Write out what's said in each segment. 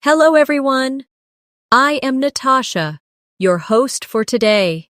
Hello, everyone. I am Natasha, your host for today.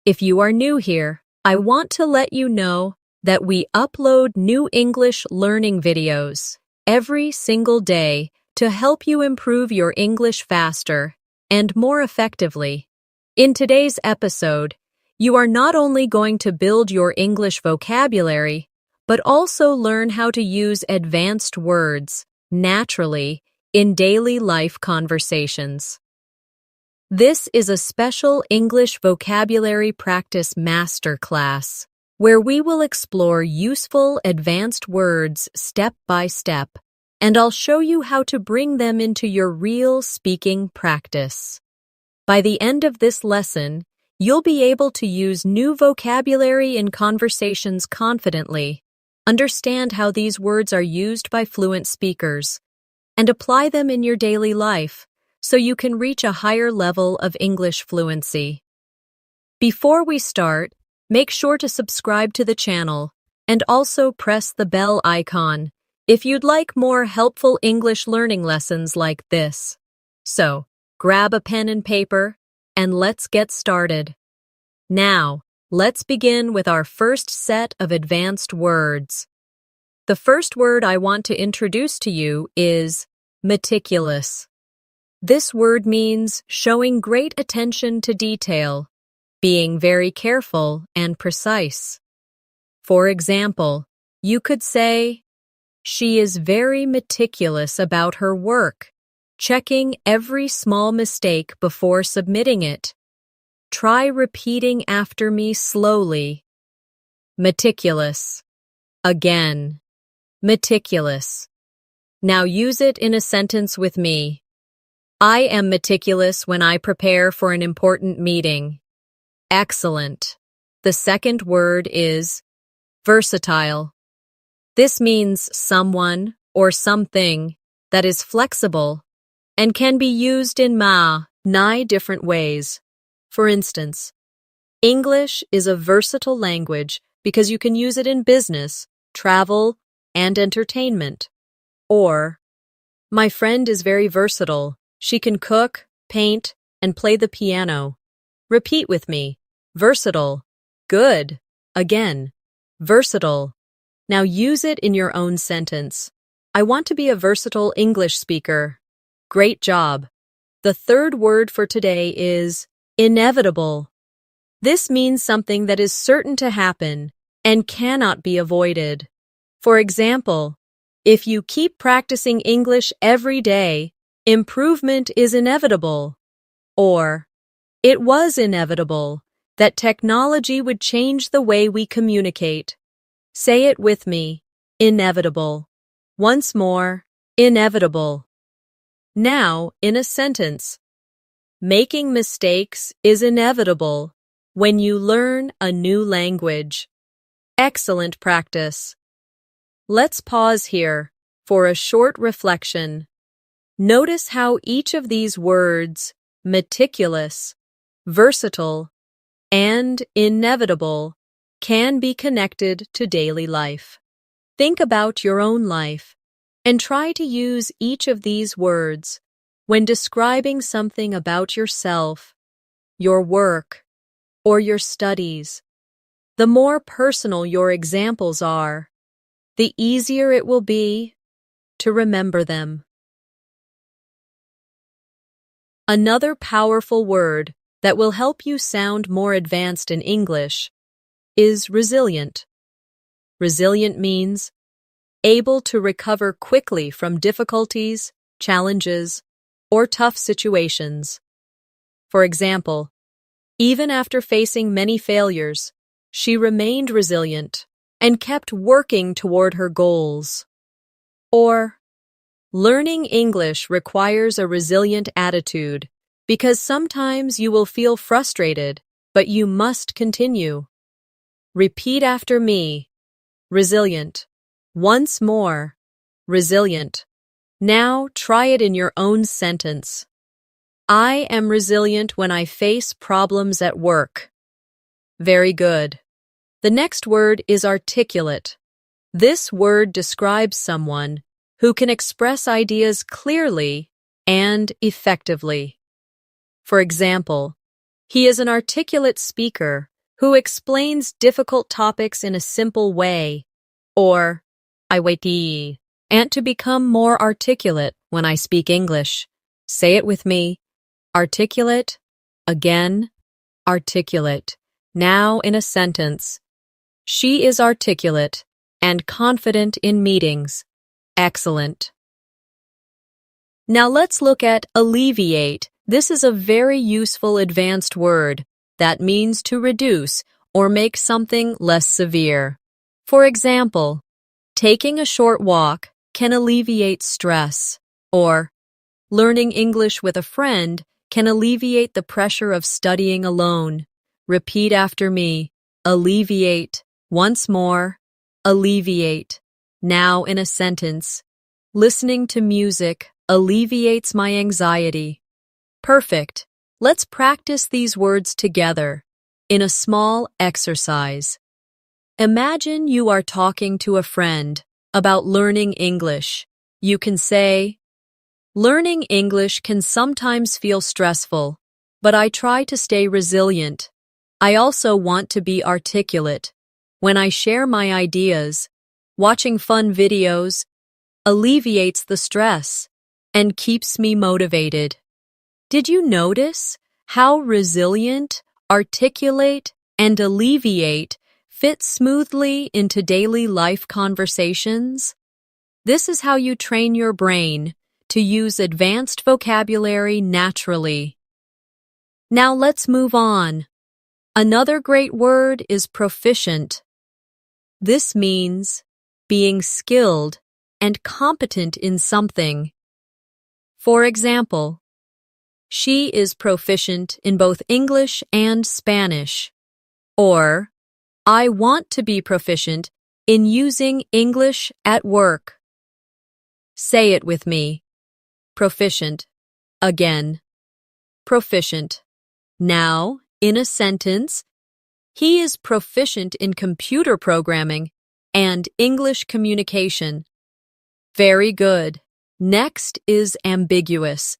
If you are new here, I want to let you know that we upload new English learning videos every single day to help you improve your English faster and more effectively. In today's episode, you are not only going to build your English vocabulary, but also learn how to use advanced words naturally in daily life conversations. This is a special English vocabulary practice masterclass where we will explore useful advanced words step by step, and I'll show you how to bring them into your real speaking practice. By the end of this lesson, you'll be able to use new vocabulary in conversations confidently, understand how these words are used by fluent speakers, and apply them in your daily life so you can reach a higher level of English fluency. Before we start, make sure to subscribe to the channel and also press the bell icon if you'd like more helpful English learning lessons like this. So, grab a pen and paper and let's get started. Now, let's begin with our first set of advanced words. The first word I want to introduce to you is meticulous. This word means showing great attention to detail, being very careful and precise. For example, you could say, "She is very meticulous about her work, checking every small mistake before submitting it. Try repeating after me slowly." Meticulous. Again. Meticulous. Now use it in a sentence with me. I am meticulous when I prepare for an important meeting. Excellent. The second word is versatile. This means someone or something that is flexible and can be used in many different ways. For instance, English is a versatile language because you can use it in business, travel, and entertainment. Or, my friend is very versatile. She can cook, paint, and play the piano. Repeat with me. Versatile. Good. Again. Versatile. Now use it in your own sentence. I want to be a versatile English speaker. Great job. The third word for today is inevitable. This means something that is certain to happen and cannot be avoided. For example, if you keep practicing English every day, improvement is inevitable. Or, it was inevitable that technology would change the way we communicate. Say it with me. Inevitable. Once more, inevitable. Now, in a sentence. Making mistakes is inevitable when you learn a new language. Excellent practice. Let's pause here for a short reflection. Notice how each of these words, meticulous, versatile, and inevitable, can be connected to daily life. Think about your own life and try to use each of these words when describing something about yourself, your work, or your studies. The more personal your examples are, the easier it will be to remember them. Another powerful word that will help you sound more advanced in English is resilient. Resilient means able to recover quickly from difficulties, challenges, or tough situations. For example, even after facing many failures, she remained resilient and kept working toward her goals. Or, learning English requires a resilient attitude because sometimes you will feel frustrated, but you must continue. Repeat after me. Resilient. Once more. Resilient. Now try it in your own sentence. I am resilient when I face problems at work. Very good. The next word is articulate. This word describes someone who can express ideas clearly and effectively. For example, he is an articulate speaker who explains difficult topics in a simple way. Or, I wait and to become more articulate when I speak English. Say it with me. Articulate, again, articulate. Now in a sentence. She is articulate and confident in meetings. Excellent. Now let's look at alleviate. This is a very useful advanced word that means to reduce or make something less severe. For example, taking a short walk can alleviate stress, or learning English with a friend can alleviate the pressure of studying alone. Repeat after me. Alleviate. Once more. Alleviate. Now in a sentence. Listening to music alleviates my anxiety. Perfect. Let's practice these words together in a small exercise. Imagine you are talking to a friend about learning English. You can say, "Learning English can sometimes feel stressful, but I try to stay resilient. I also want to be articulate. When I share my ideas, watching fun videos alleviates the stress and keeps me motivated." Did you notice how resilient, articulate, and alleviate fit smoothly into daily life conversations? This is how you train your brain to use advanced vocabulary naturally. Now let's move on. Another great word is proficient. This means being skilled and competent in something. For example, she is proficient in both English and Spanish. Or, I want to be proficient in using English at work. Say it with me. Proficient. Again. Proficient. Now, in a sentence, he is proficient in computer programming and English communication. Very good. Next is ambiguous.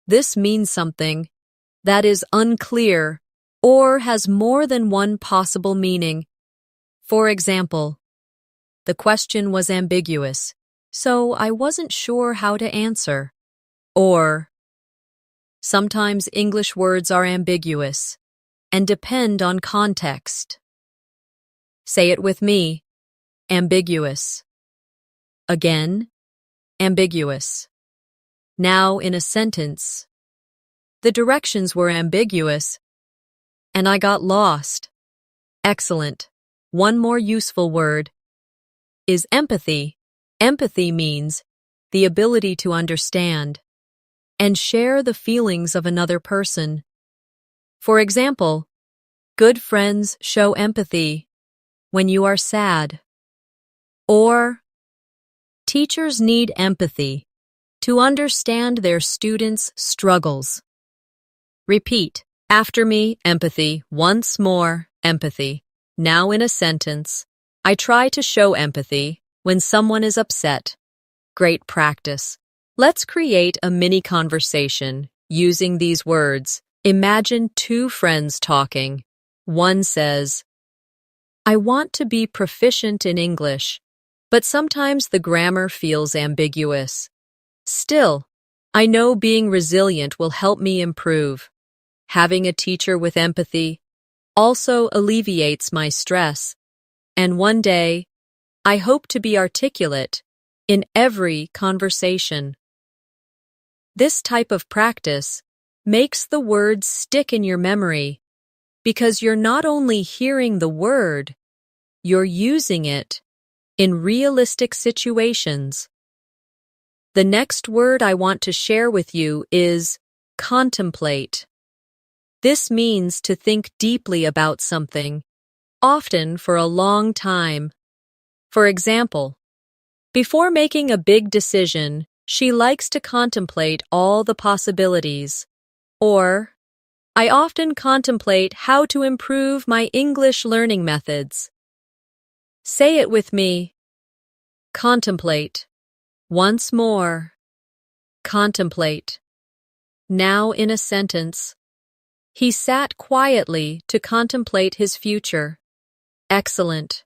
This means something that is unclear or has more than one possible meaning. For example, the question was ambiguous, so I wasn't sure how to answer. Or, sometimes English words are ambiguous and depend on context. Say it with me. Ambiguous. Again, ambiguous. Now in a sentence. The directions were ambiguous, and I got lost. Excellent. One more useful word is empathy. Empathy means the ability to understand and share the feelings of another person. For example, good friends show empathy when you are sad. Or, teachers need empathy to understand their students' struggles. Repeat after me, empathy. Once more, empathy. Now in a sentence. I try to show empathy when someone is upset. Great practice. Let's create a mini conversation using these words. Imagine two friends talking. One says, I want to be proficient in English, but sometimes the grammar feels ambiguous. Still, I know being resilient will help me improve. Having a teacher with empathy also alleviates my stress, and one day, I hope to be articulate in every conversation. This type of practice makes the words stick in your memory because you're not only hearing the word, you're using it in realistic situations. The next word I want to share with you is contemplate. This means to think deeply about something, often for a long time. For example, before making a big decision, she likes to contemplate all the possibilities. Or, I often contemplate how to improve my English learning methods. Say it with me. Contemplate. Once more. Contemplate. Now in a sentence. He sat quietly to contemplate his future. Excellent.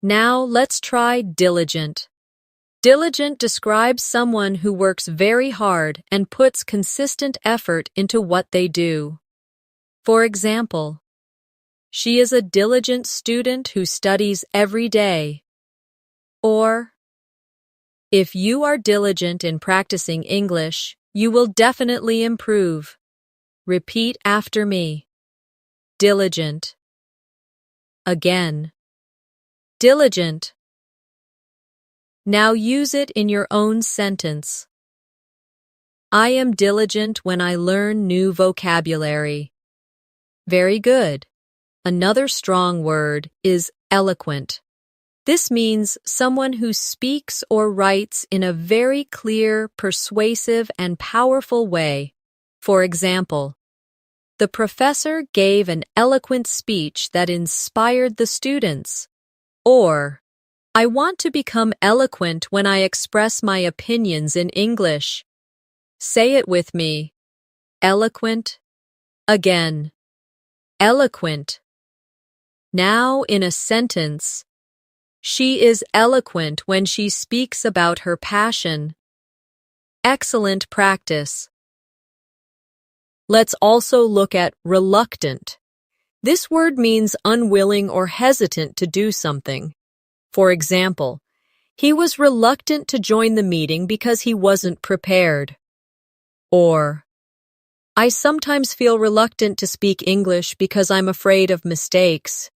Now let's try diligent. Diligent describes someone who works very hard and puts consistent effort into what they do. For example, she is a diligent student who studies every day. Or, if you are diligent in practicing English, you will definitely improve. Repeat after me. Diligent. Again. Diligent. Now use it in your own sentence. I am diligent when I learn new vocabulary. Very good. Another strong word is eloquent. This means someone who speaks or writes in a very clear, persuasive, and powerful way. For example, the professor gave an eloquent speech that inspired the students. Or, I want to become eloquent when I express my opinions in English. Say it with me. Eloquent. Again. Eloquent. Now in a sentence. She is eloquent when she speaks about her passion. Excellent practice. Let's also look at reluctant. This word means unwilling or hesitant to do something. For example, he was reluctant to join the meeting because he wasn't prepared. Or, I sometimes feel reluctant to speak English because I'm afraid of mistakes.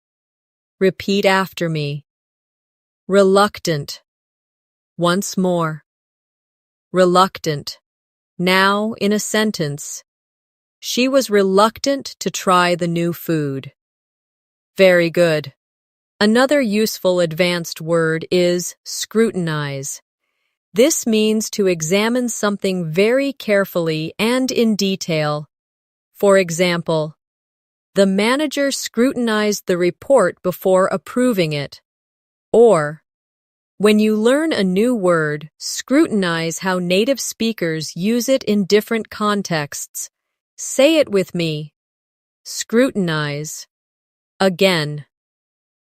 Repeat after me. Reluctant. Once more. Reluctant. Now in a sentence. She was reluctant to try the new food. Very good. Another useful advanced word is scrutinize. This means to examine something very carefully and in detail. For example, the manager scrutinized the report before approving it. Or, when you learn a new word, scrutinize how native speakers use it in different contexts. Say it with me. Scrutinize. Again.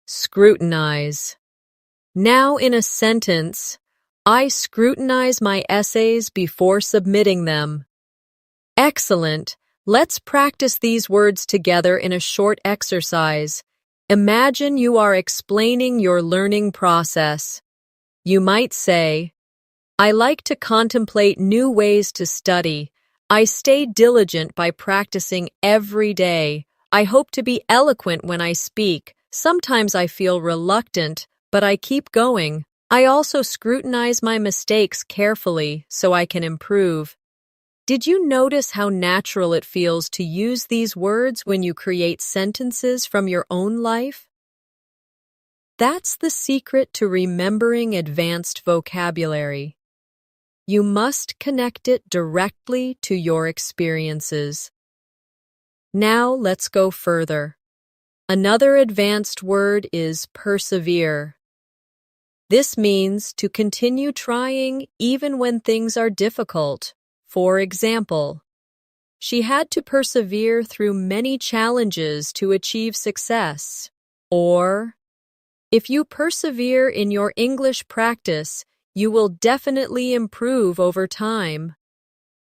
Scrutinize. Now in a sentence, I scrutinize my essays before submitting them. Excellent. Let's practice these words together in a short exercise. Imagine you are explaining your learning process. You might say, I like to contemplate new ways to study. I stay diligent by practicing every day. I hope to be eloquent when I speak. Sometimes I feel reluctant, but I keep going. I also scrutinize my mistakes carefully so I can improve. Did you notice how natural it feels to use these words when you create sentences from your own life? That's the secret to remembering advanced vocabulary. You must connect it directly to your experiences. Now let's go further. Another advanced word is persevere. This means to continue trying even when things are difficult. For example, she had to persevere through many challenges to achieve success. Or, if you persevere in your English practice, you will definitely improve over time.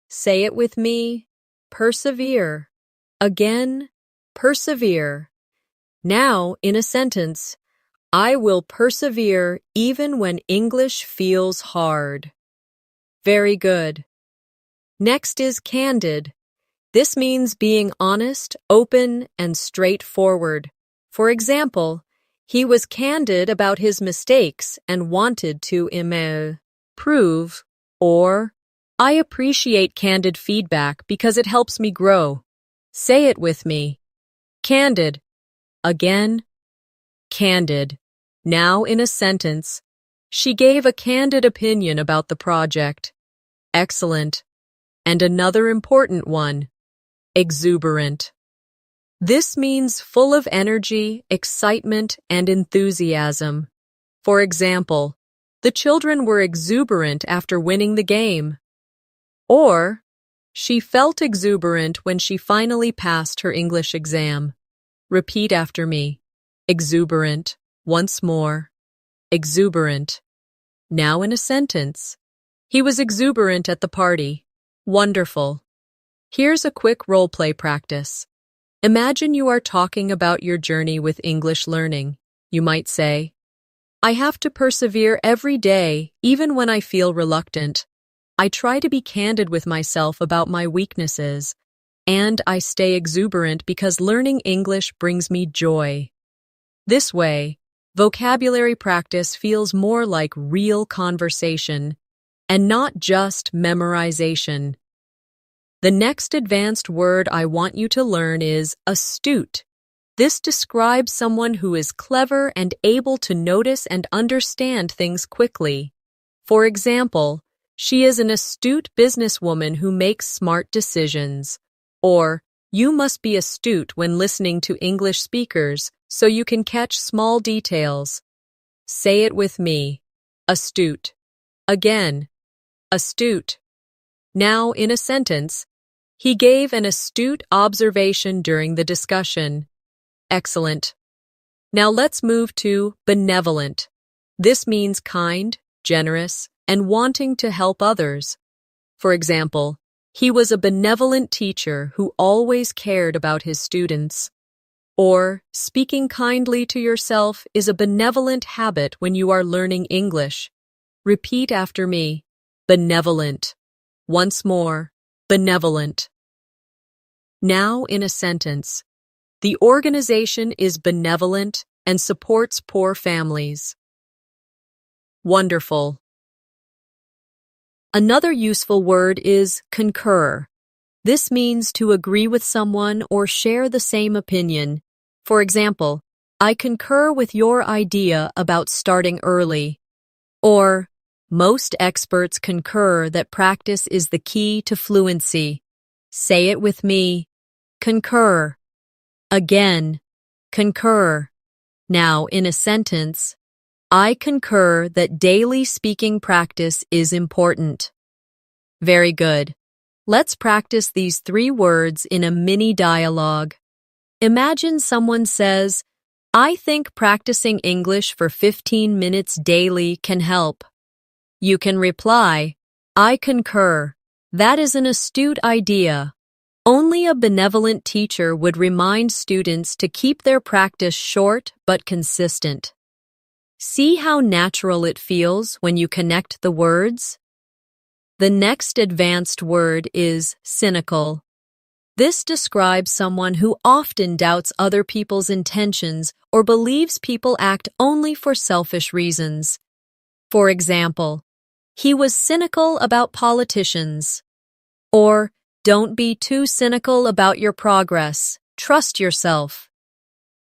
Say it with me. Persevere. Again, persevere. Now, in a sentence, I will persevere even when English feels hard. Very good. Next is candid. This means being honest, open, and straightforward. For example, he was candid about his mistakes and wanted to improve. Or, I appreciate candid feedback because it helps me grow. Say it with me. Candid. Again, candid. Now in a sentence, she gave a candid opinion about the project. Excellent. And another important one, exuberant. This means full of energy, excitement, and enthusiasm. For example, the children were exuberant after winning the game. Or, she felt exuberant when she finally passed her English exam. Repeat after me. Exuberant. Once more. Exuberant. Now in a sentence. He was exuberant at the party. Wonderful. Here's a quick role-play practice. Imagine you are talking about your journey with English learning. You might say, I have to persevere every day, even when I feel reluctant. I try to be candid with myself about my weaknesses, and I stay exuberant because learning English brings me joy. This way, vocabulary practice feels more like real conversation and not just memorization. The next advanced word I want you to learn is astute. This describes someone who is clever and able to notice and understand things quickly. For example, she is an astute businesswoman who makes smart decisions. Or, you must be astute when listening to English speakers so you can catch small details. Say it with me. Astute. Again. Astute. Now, in a sentence, he gave an astute observation during the discussion. Excellent. Now let's move to benevolent. This means kind, generous, and wanting to help others. For example, he was a benevolent teacher who always cared about his students. Or, speaking kindly to yourself is a benevolent habit when you are learning English. Repeat after me. Benevolent. Once more. Benevolent. Now in a sentence. The organization is benevolent and supports poor families. Wonderful. Another useful word is concur. This means to agree with someone or share the same opinion. For example, I concur with your idea about starting early. Or, most experts concur that practice is the key to fluency. Say it with me. Concur. Again. Concur. Now, in a sentence, I concur that daily speaking practice is important. Very good. Let's practice these 3 words in a mini dialogue. Imagine someone says, I think practicing English for 15 minutes daily can help. You can reply, I concur. That is an astute idea. Only a benevolent teacher would remind students to keep their practice short but consistent. See how natural it feels when you connect the words? The next advanced word is cynical. This describes someone who often doubts other people's intentions or believes people act only for selfish reasons. For example, he was cynical about politicians. Or, don't be too cynical about your progress. Trust yourself.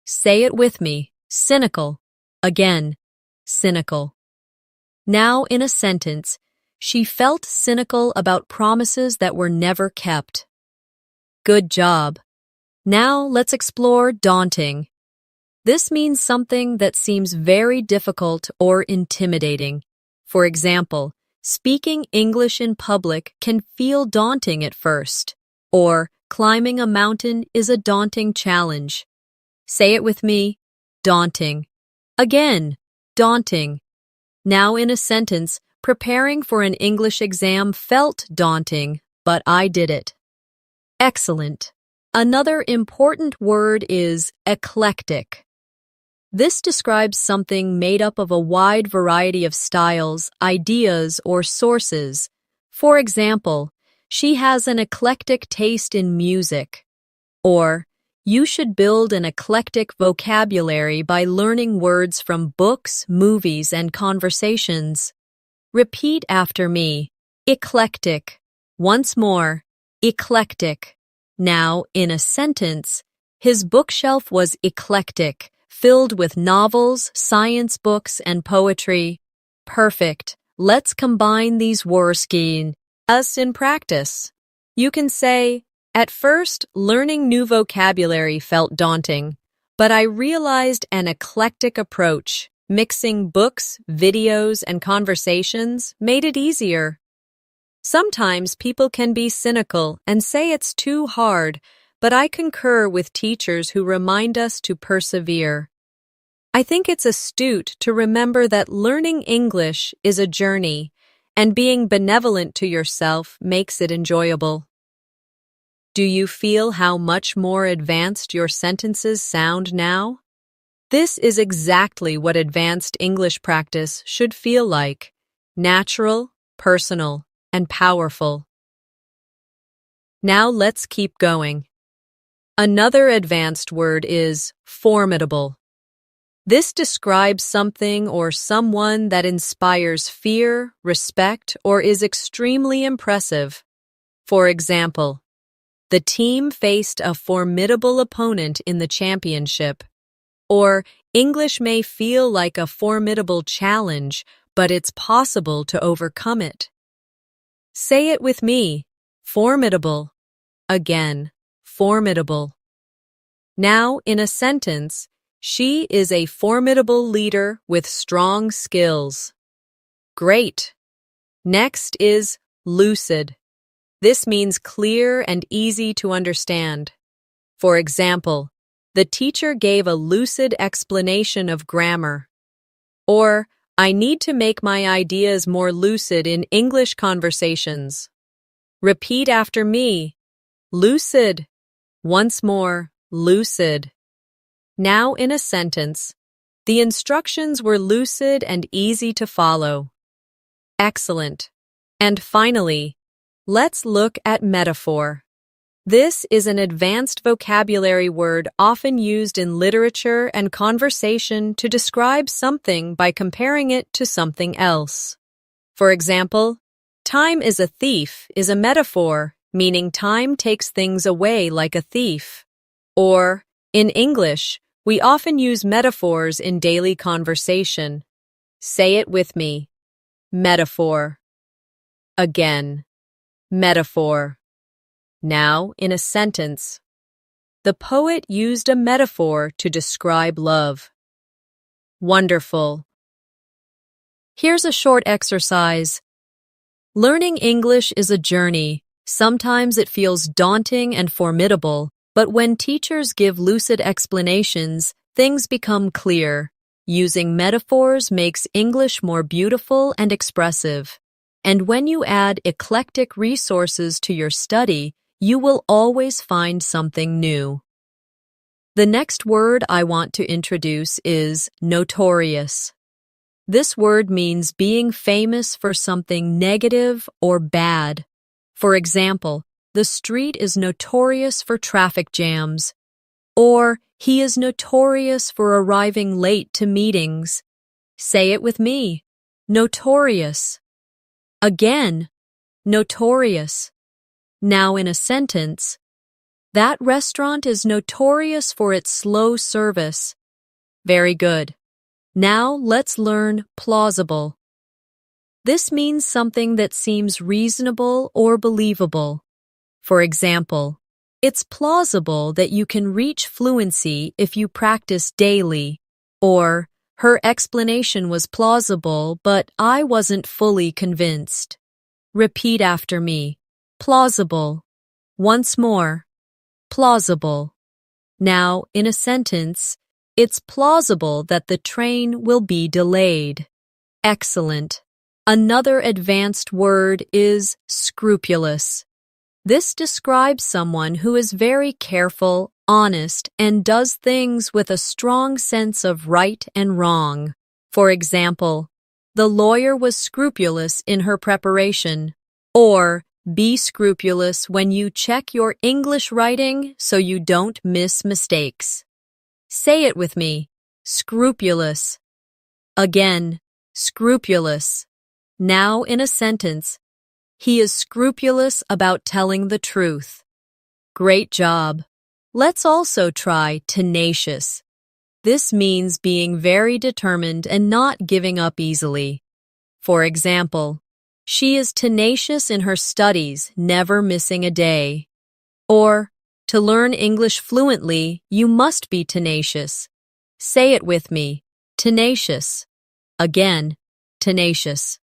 Say it with me. Cynical. Again. Cynical. Now, in a sentence, she felt cynical about promises that were never kept. Good job. Now let's explore daunting. This means something that seems very difficult or intimidating. For example, speaking English in public can feel daunting at first, or climbing a mountain is a daunting challenge. Say it with me. Daunting. Again. Daunting. Now in a sentence, preparing for an English exam felt daunting, but I did it. Excellent. Another important word is eclectic. This describes something made up of a wide variety of styles, ideas, or sources. For example, she has an eclectic taste in music. Or, you should build an eclectic vocabulary by learning words from books, movies, and conversations. Repeat after me. Eclectic. Once more. Eclectic. Now, in a sentence, his bookshelf was eclectic, filled with novels, science books, and poetry. Perfect. Let's combine these words in practice. You can say, at first, learning new vocabulary felt daunting, but I realized an eclectic approach, mixing books, videos, and conversations, made it easier. Sometimes people can be cynical and say it's too hard, but I concur with teachers who remind us to persevere. I think it's astute to remember that learning English is a journey, and being benevolent to yourself makes it enjoyable. Do you feel how much more advanced your sentences sound now? This is exactly what advanced English practice should feel like: natural, personal, and powerful. Now let's keep going. Another advanced word is formidable. This describes something or someone that inspires fear, respect, or is extremely impressive. For example, the team faced a formidable opponent in the championship. Or, English may feel like a formidable challenge, but it's possible to overcome it. Say it with me. Formidable. Again, formidable. Now, in a sentence, she is a formidable leader with strong skills. Great. Next is lucid. This means clear and easy to understand. For example, the teacher gave a lucid explanation of grammar. Or, I need to make my ideas more lucid in English conversations. Repeat after me. Lucid. Once more, lucid. Now in a sentence, the instructions were lucid and easy to follow. Excellent. And finally, let's look at metaphor. This is an advanced vocabulary word often used in literature and conversation to describe something by comparing it to something else. For example, time is a thief is a metaphor, meaning time takes things away like a thief. Or, in English, we often use metaphors in daily conversation. Say it with me. Metaphor. Again. Metaphor. Now, in a sentence. The poet used a metaphor to describe love. Wonderful. Here's a short exercise. Learning English is a journey. Sometimes it feels daunting and formidable, but when teachers give lucid explanations, things become clear. Using metaphors makes English more beautiful and expressive. And when you add eclectic resources to your study, you will always find something new. The next word I want to introduce is notorious. This word means being famous for something negative or bad. For example, the street is notorious for traffic jams. Or, he is notorious for arriving late to meetings. Say it with me. Notorious. Again, notorious. Now in a sentence, that restaurant is notorious for its slow service. Very good. Now let's learn plausible. This means something that seems reasonable or believable. For example, it's plausible that you can reach fluency if you practice daily. Or, her explanation was plausible, but I wasn't fully convinced. Repeat after me. Plausible. Once more. Plausible. Now, in a sentence, it's plausible that the train will be delayed. Excellent. Another advanced word is scrupulous. This describes someone who is very careful, honest, and does things with a strong sense of right and wrong. For example, the lawyer was scrupulous in her preparation. Or, be scrupulous when you check your English writing so you don't miss mistakes. Say it with me. Scrupulous. Again, scrupulous. Now in a sentence. He is scrupulous about telling the truth. Great job. Let's also try tenacious. This means being very determined and not giving up easily. For example, she is tenacious in her studies, never missing a day. Or, to learn English fluently, you must be tenacious. Say it with me. Tenacious. Again, tenacious.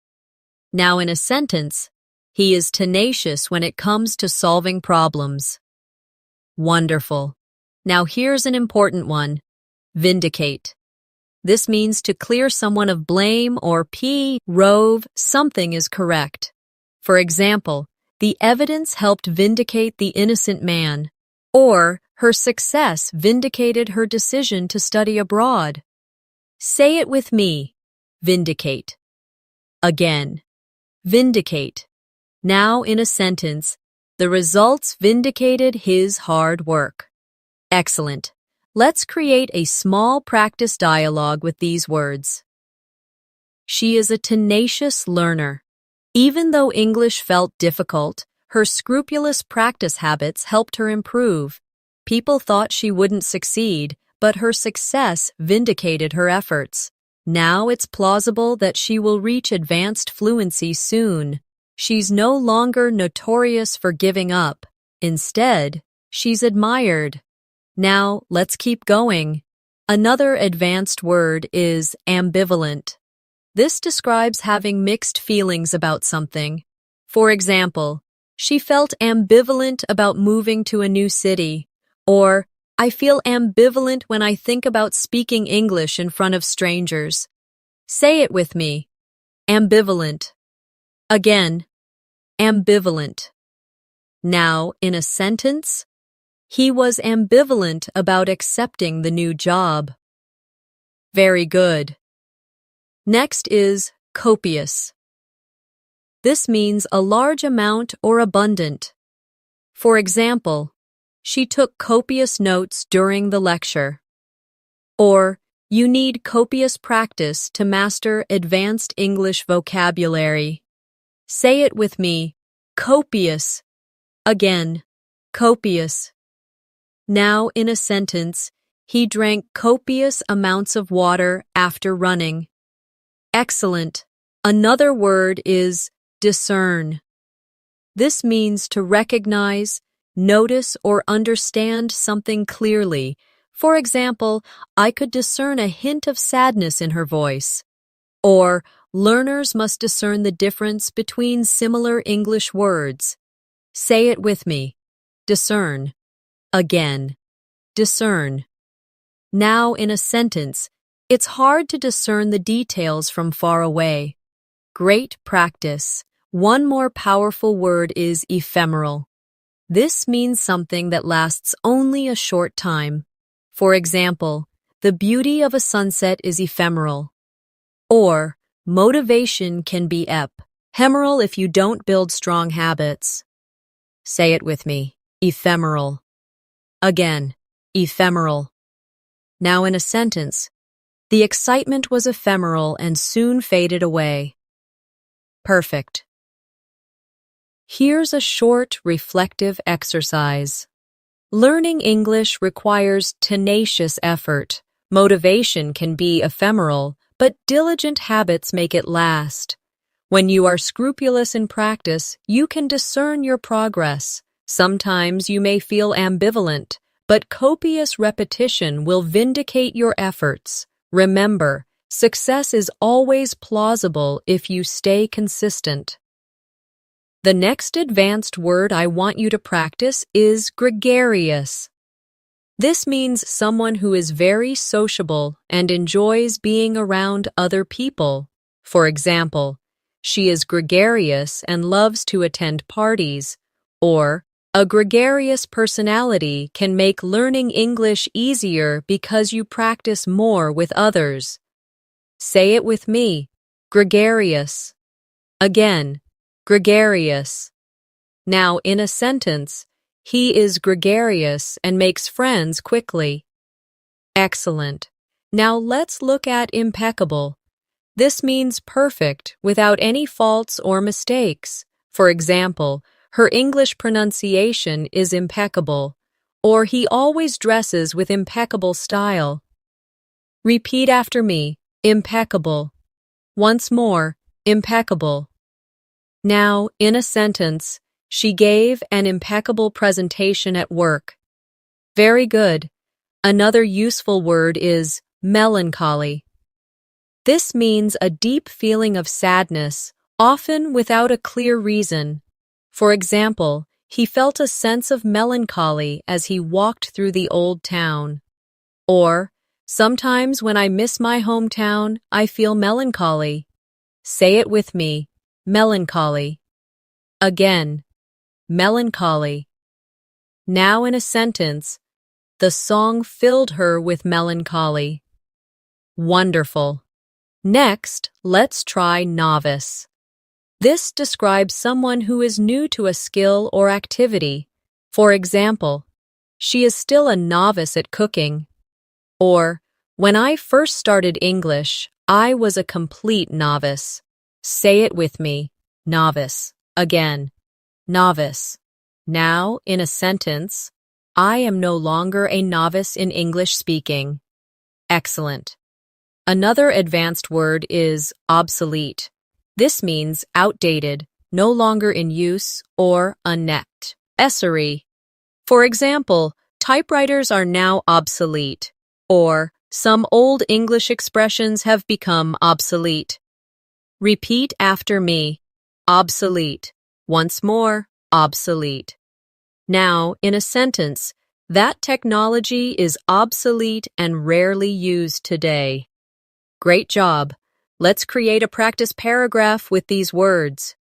Now in a sentence, He is tenacious when it comes to solving problems. Wonderful. Now here's an important one. Vindicate. This means to clear someone of blame or prove something is correct. For example, the evidence helped vindicate the innocent man, or her success vindicated her decision to study abroad. Say it with me. Vindicate. Again. Vindicate. Now in a sentence, the results vindicated his hard work. Excellent. Let's create a small practice dialogue with these words. She is a tenacious learner. Even though English felt difficult, her scrupulous practice habits helped her improve. People thought she wouldn't succeed, but her success vindicated her efforts. Now it's plausible that she will reach advanced fluency soon. She's no longer notorious for giving up. Instead, she's admired. Now, let's keep going. Another advanced word is ambivalent. This describes having mixed feelings about something. For example, she felt ambivalent about moving to a new city, or I feel ambivalent when I think about speaking English in front of strangers. Say it with me. Ambivalent. Again, ambivalent. Now, in a sentence, he was ambivalent about accepting the new job. Very good. Next is copious. This means a large amount or abundant. For example, she took copious notes during the lecture. Or, you need copious practice to master advanced English vocabulary. Say it with me. Copious. Again, copious. Now, in a sentence, he drank copious amounts of water after running. Excellent. Another word is discern. This means to recognize, notice, or understand something clearly. For example, I could discern a hint of sadness in her voice. Or, learners must discern the difference between similar English words. Say it with me. Discern. Again. Discern. Now in a sentence, it's hard to discern the details from far away. Great practice. One more powerful word is ephemeral. This means something that lasts only a short time. For example, the beauty of a sunset is ephemeral. Or, motivation can be ephemeral if you don't build strong habits. Say it with me. Ephemeral. Again, ephemeral. Now in a sentence, the excitement was ephemeral and soon faded away. Perfect. Here's a short, reflective exercise. Learning English requires tenacious effort. Motivation can be ephemeral, but diligent habits make it last. When you are scrupulous in practice, you can discern your progress. Sometimes you may feel ambivalent, but copious repetition will vindicate your efforts. Remember, success is always plausible if you stay consistent. The next advanced word I want you to practice is gregarious. This means someone who is very sociable and enjoys being around other people. For example, she is gregarious and loves to attend parties, or a gregarious personality can make learning English easier because you practice more with others. Say it with me. Gregarious. Again, gregarious. Now, in a sentence, he is gregarious and makes friends quickly. Excellent. Now let's look at impeccable. This means perfect, without any faults or mistakes. For example, her English pronunciation is impeccable, or he always dresses with impeccable style. Repeat after me. Impeccable. Once more. Impeccable. Now, in a sentence, she gave an impeccable presentation at work. Very good. Another useful word is melancholy. This means a deep feeling of sadness, often without a clear reason. For example, he felt a sense of melancholy as he walked through the old town. Or, sometimes when I miss my hometown, I feel melancholy. Say it with me, melancholy. Again, melancholy. Now in a sentence, the song filled her with melancholy. Wonderful. Next, let's try novice. This describes someone who is new to a skill or activity. For example, she is still a novice at cooking. Or, when I first started English, I was a complete novice. Say it with me, novice. Again, novice. Now, in a sentence, I am no longer a novice in English speaking. Excellent. Another advanced word is obsolete. This means outdated, no longer in use, or unnecessary. For example, typewriters are now obsolete, or some old English expressions have become obsolete. Repeat after me. Obsolete. Once more, obsolete. Now, in a sentence, that technology is obsolete and rarely used today. Great job. Let's create a practice paragraph with these words.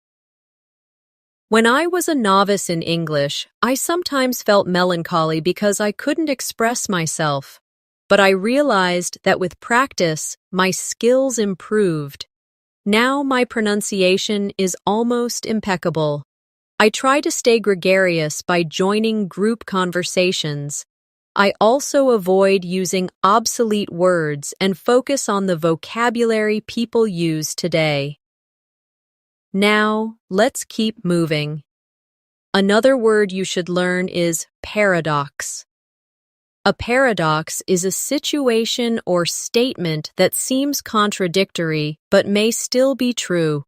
When I was a novice in English, I sometimes felt melancholy because I couldn't express myself. But I realized that with practice, my skills improved. Now my pronunciation is almost impeccable. I try to stay gregarious by joining group conversations. I also avoid using obsolete words and focus on the vocabulary people use today. Now, let's keep moving. Another word you should learn is paradox. A paradox is a situation or statement that seems contradictory but may still be true.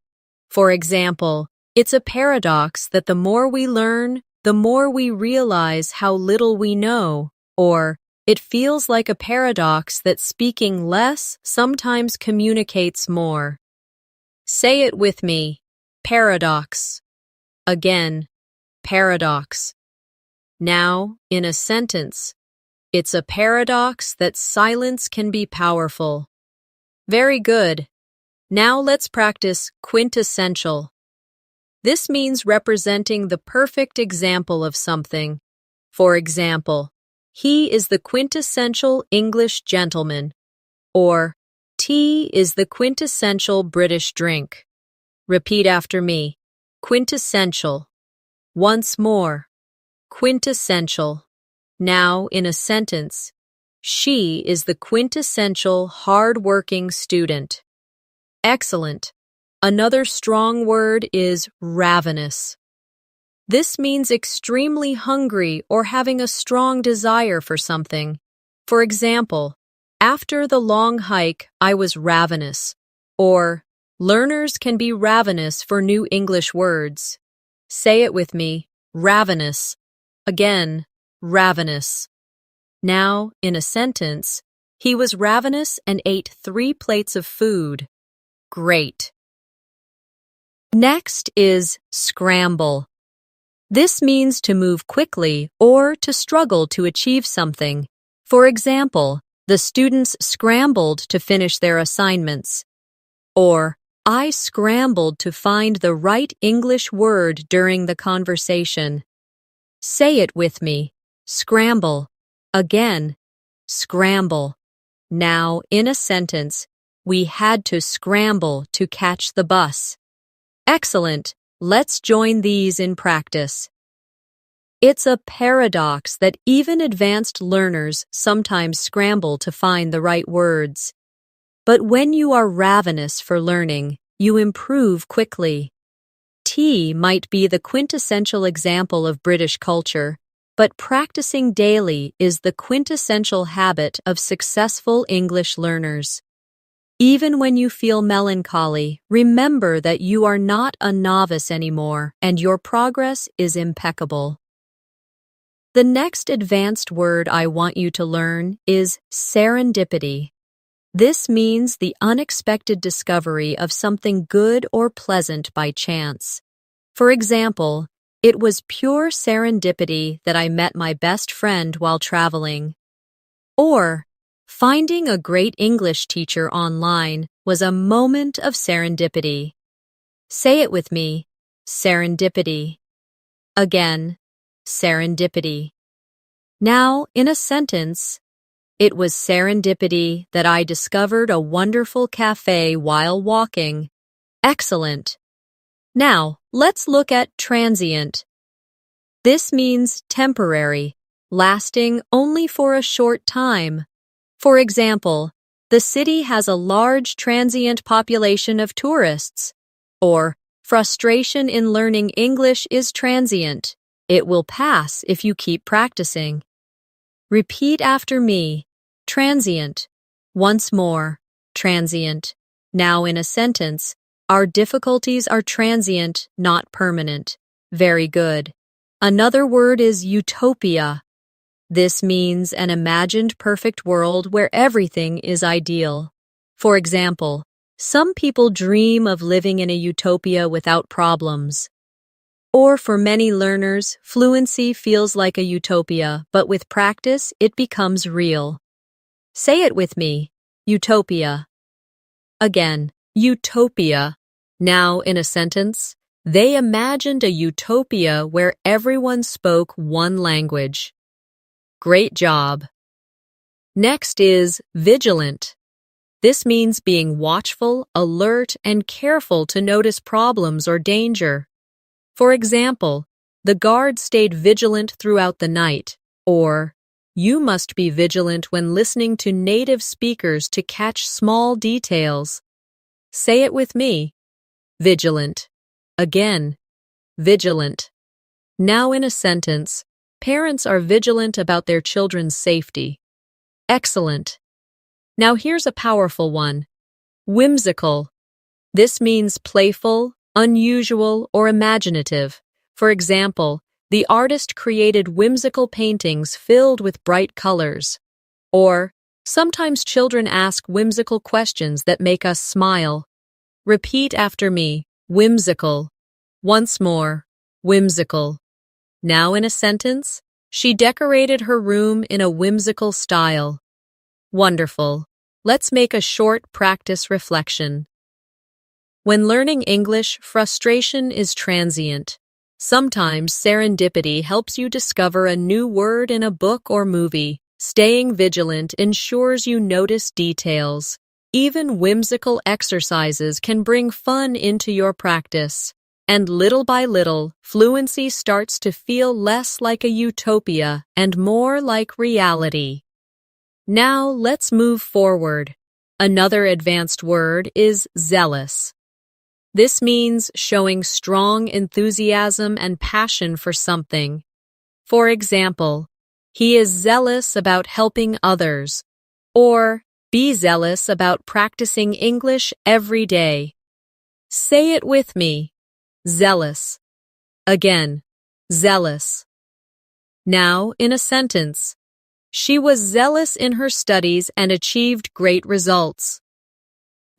For example, it's a paradox that the more we learn, the more we realize how little we know. Or, it feels like a paradox that speaking less sometimes communicates more. Say it with me, paradox. Again, paradox. Now, in a sentence, it's a paradox that silence can be powerful. Very good. Now let's practice quintessential. This means representing the perfect example of something. For example, he is the quintessential English gentleman. Or, tea is the quintessential British drink. Repeat after me. Quintessential. Once more. Quintessential. Now, in a sentence, she is the quintessential hard-working student. Excellent. Another strong word is ravenous. This means extremely hungry or having a strong desire for something. For example, after the long hike, I was ravenous. Or, learners can be ravenous for new English words. Say it with me, ravenous. Again, ravenous. Now, in a sentence, he was ravenous and ate 3 plates of food. Great. Next is scramble. This means to move quickly or to struggle to achieve something. For example, the students scrambled to finish their assignments. Or, I scrambled to find the right English word during the conversation. Say it with me. Scramble. Again, scramble. Now, in a sentence, we had to scramble to catch the bus. Excellent. Let's join these in practice. It's a paradox that even advanced learners sometimes scramble to find the right words. But when you are ravenous for learning, you improve quickly. Tea might be the quintessential example of British culture, but practicing daily is the quintessential habit of successful English learners. Even when you feel melancholy, remember that you are not a novice anymore and your progress is impeccable. The next advanced word I want you to learn is serendipity. This means the unexpected discovery of something good or pleasant by chance. For example, It was pure serendipity that I met my best friend while traveling. Or, finding a great English teacher online was a moment of serendipity. Say it with me, serendipity. Again, serendipity. Now, in a sentence, it was serendipity that I discovered a wonderful cafe while walking. Excellent. Now, let's look at transient. This means temporary, lasting only for a short time. For example, the city has a large transient population of tourists. Or, frustration in learning English is transient. It will pass if you keep practicing. Repeat after me. Transient. Once more. Transient. Now in a sentence, our difficulties are transient, not permanent. Very good. Another word is utopia. This means an imagined perfect world where everything is ideal. For example, some people dream of living in a utopia without problems. Or for many learners, fluency feels like a utopia, but with practice, it becomes real. Say it with me. Utopia. Again, utopia. Now in a sentence, they imagined a utopia where everyone spoke one language. Great job. Next is vigilant. This means being watchful, alert, and careful to notice problems or danger. For example, the guard stayed vigilant throughout the night, or you must be vigilant when listening to native speakers to catch small details. Say it with me. Vigilant. Again, vigilant. Now in a sentence, parents are vigilant about their children's safety. Excellent. Now here's a powerful one. Whimsical. This means playful, unusual, or imaginative. For example, the artist created whimsical paintings filled with bright colors. Or, sometimes children ask whimsical questions that make us smile. Repeat after me. Whimsical. Once more. Whimsical. Now in a sentence, she decorated her room in a whimsical style. Wonderful. Let's make a short practice reflection. When learning English, frustration is transient. Sometimes serendipity helps you discover a new word in a book or movie. Staying vigilant ensures you notice details. Even whimsical exercises can bring fun into your practice. And little by little, fluency starts to feel less like a utopia and more like reality. Now let's move forward. Another advanced word is zealous. This means showing strong enthusiasm and passion for something. For example, he is zealous about helping others, or be zealous about practicing English every day. Say it with me. Zealous. Again, zealous. Now in a sentence. She was zealous in her studies and achieved great results.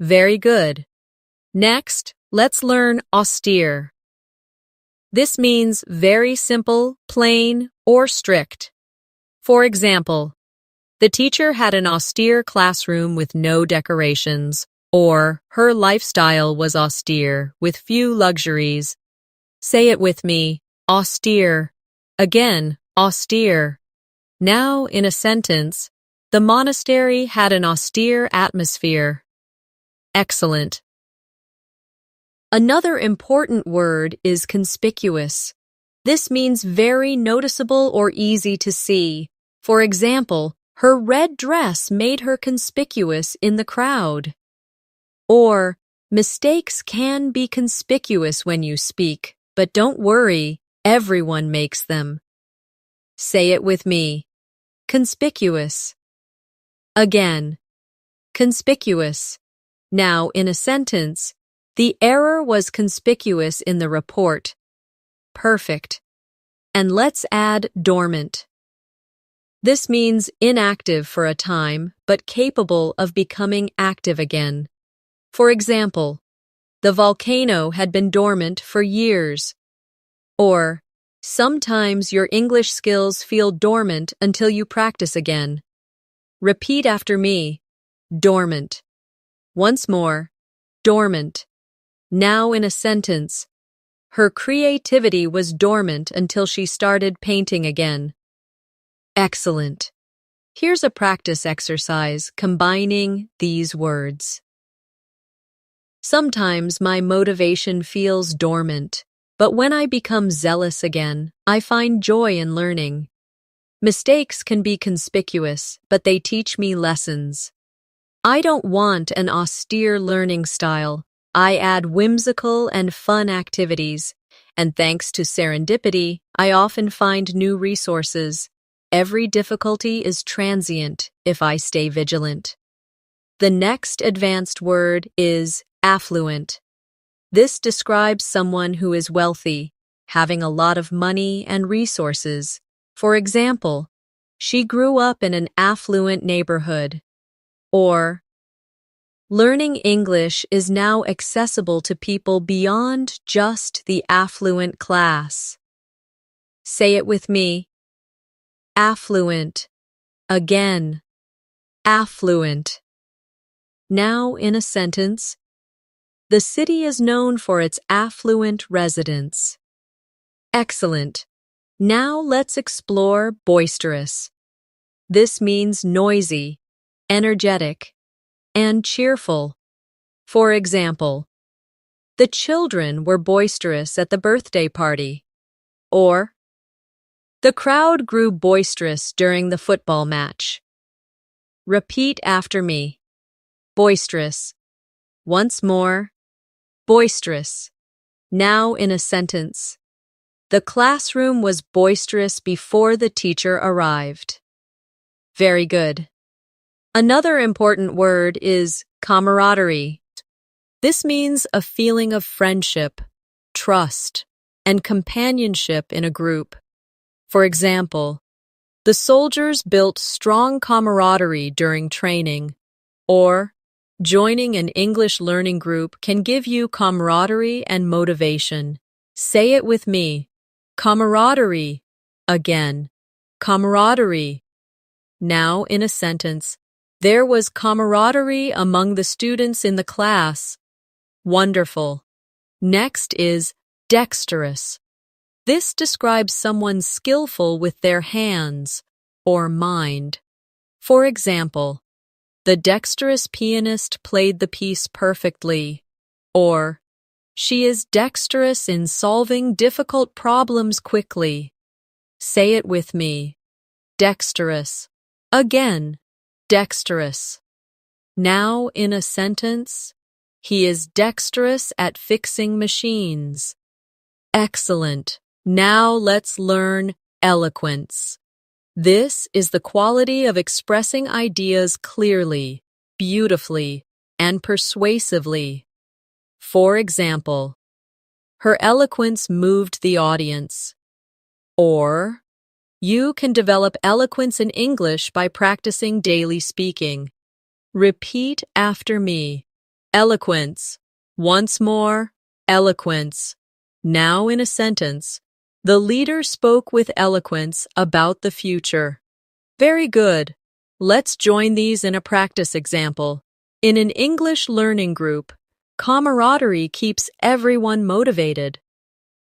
Very good. Next, let's learn austere. This means very simple, plain, or strict. For example, the teacher had an austere classroom with no decorations, or her lifestyle was austere with few luxuries. Say it with me. Austere. Again, austere. Now, in a sentence, the monastery had an austere atmosphere. Excellent. Another important word is conspicuous. This means very noticeable or easy to see. For example, her red dress made her conspicuous in the crowd. Or, mistakes can be conspicuous when you speak, but don't worry, everyone makes them. Say it with me. Conspicuous. Again. Conspicuous. Now, in a sentence, the error was conspicuous in the report. Perfect. And let's add dormant. This means inactive for a time, but capable of becoming active again. For example, the volcano had been dormant for years. Or, Sometimes your English skills feel dormant until you practice again. Repeat after me. Dormant. Once more. Dormant. Now in a sentence. Her creativity was dormant until she started painting again. Excellent. Here's a practice exercise combining these words. Sometimes my motivation feels dormant, but when I become zealous again, I find joy in learning. Mistakes can be conspicuous, but they teach me lessons. I don't want an austere learning style. I add whimsical and fun activities, and thanks to serendipity, I often find new resources. Every difficulty is transient if I stay vigilant. The next advanced word is affluent. This describes someone who is wealthy, having a lot of money and resources. For example, she grew up in an affluent neighborhood. Or, learning English is now accessible to people beyond just the affluent class. Say it with me. Affluent. Again. Affluent. Now in a sentence. The city is known for its affluent residents. Excellent. Now let's explore boisterous. This means noisy, energetic, and cheerful. For example, the children were boisterous at the birthday party. Or, the crowd grew boisterous during the football match. Repeat after me. Boisterous. Once more. Boisterous. Now in a sentence. The classroom was boisterous before the teacher arrived. Very good. Another important word is camaraderie. This means a feeling of friendship, trust, and companionship in a group. For example, the soldiers built strong camaraderie during training. Or, joining an English learning group can give you camaraderie and motivation. Say it with me. Camaraderie. Again. Camaraderie. Now in a sentence. There was camaraderie among the students in the class. Wonderful. Next is dexterous. This describes someone skillful with their hands or mind. For example, the dexterous pianist played the piece perfectly. Or, she is dexterous in solving difficult problems quickly. Say it with me. Dexterous. Again, dexterous. Now in a sentence, he is dexterous at fixing machines. Excellent. Now let's learn eloquence. This is the quality of expressing ideas clearly, beautifully, and persuasively. For example, her eloquence moved the audience. Or, you can develop eloquence in English by practicing daily speaking. Repeat after me. Eloquence. Once more, eloquence. Now in a sentence. The leader spoke with eloquence about the future. Very good. Let's join these in a practice example. In an English learning group, camaraderie keeps everyone motivated.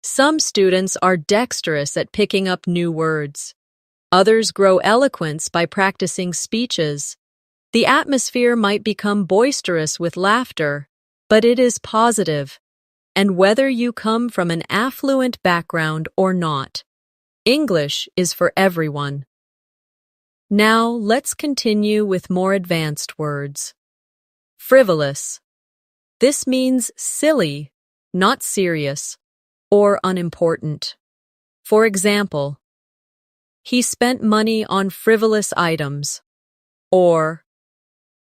Some students are dexterous at picking up new words. Others grow eloquence by practicing speeches. The atmosphere might become boisterous with laughter, but it is positive. And whether you come from an affluent background or not, English is for everyone. Now let's continue with more advanced words. Frivolous. This means silly, not serious, or unimportant. For example, he spent money on frivolous items. Or,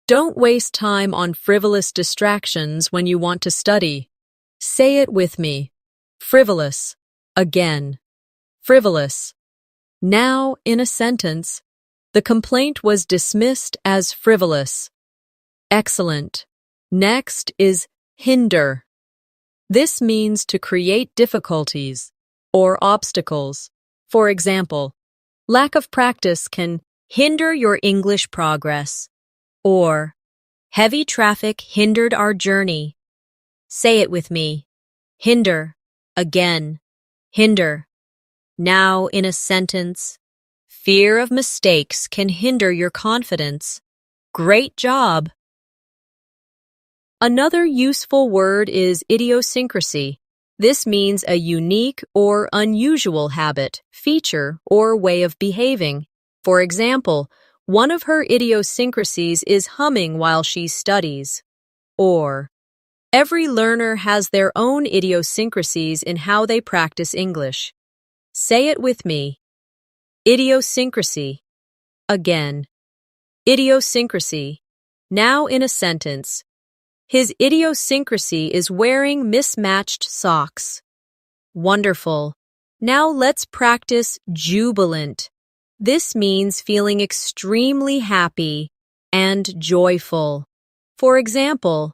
don't waste time on frivolous distractions when you want to study. Say it with me. Frivolous. Again. Frivolous. Now, in a sentence, the complaint was dismissed as frivolous. Excellent. Next is hinder. This means to create difficulties or obstacles. For example, lack of practice can hinder your English progress, or heavy traffic hindered our journey. Say it with me. Hinder. Again. Hinder. Now in a sentence. Fear of mistakes can hinder your confidence. Great job! Another useful word is idiosyncrasy. This means a unique or unusual habit, feature, or way of behaving. For example, one of her idiosyncrasies is humming while she studies. Or, every learner has their own idiosyncrasies in how they practice English. Say it with me. Idiosyncrasy. Again. Idiosyncrasy. Now in a sentence. His idiosyncrasy is wearing mismatched socks. Wonderful. Now let's practice jubilant. This means feeling extremely happy and joyful. For example,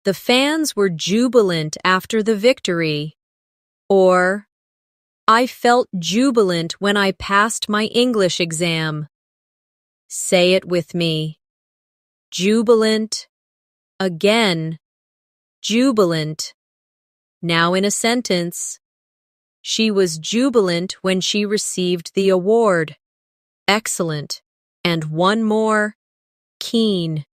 the fans were jubilant after the victory. Or, I felt jubilant when I passed my English exam. Say it with me. Jubilant. Again. Jubilant. Now in a sentence. She was jubilant when she received the award. Excellent. And one more. Keen.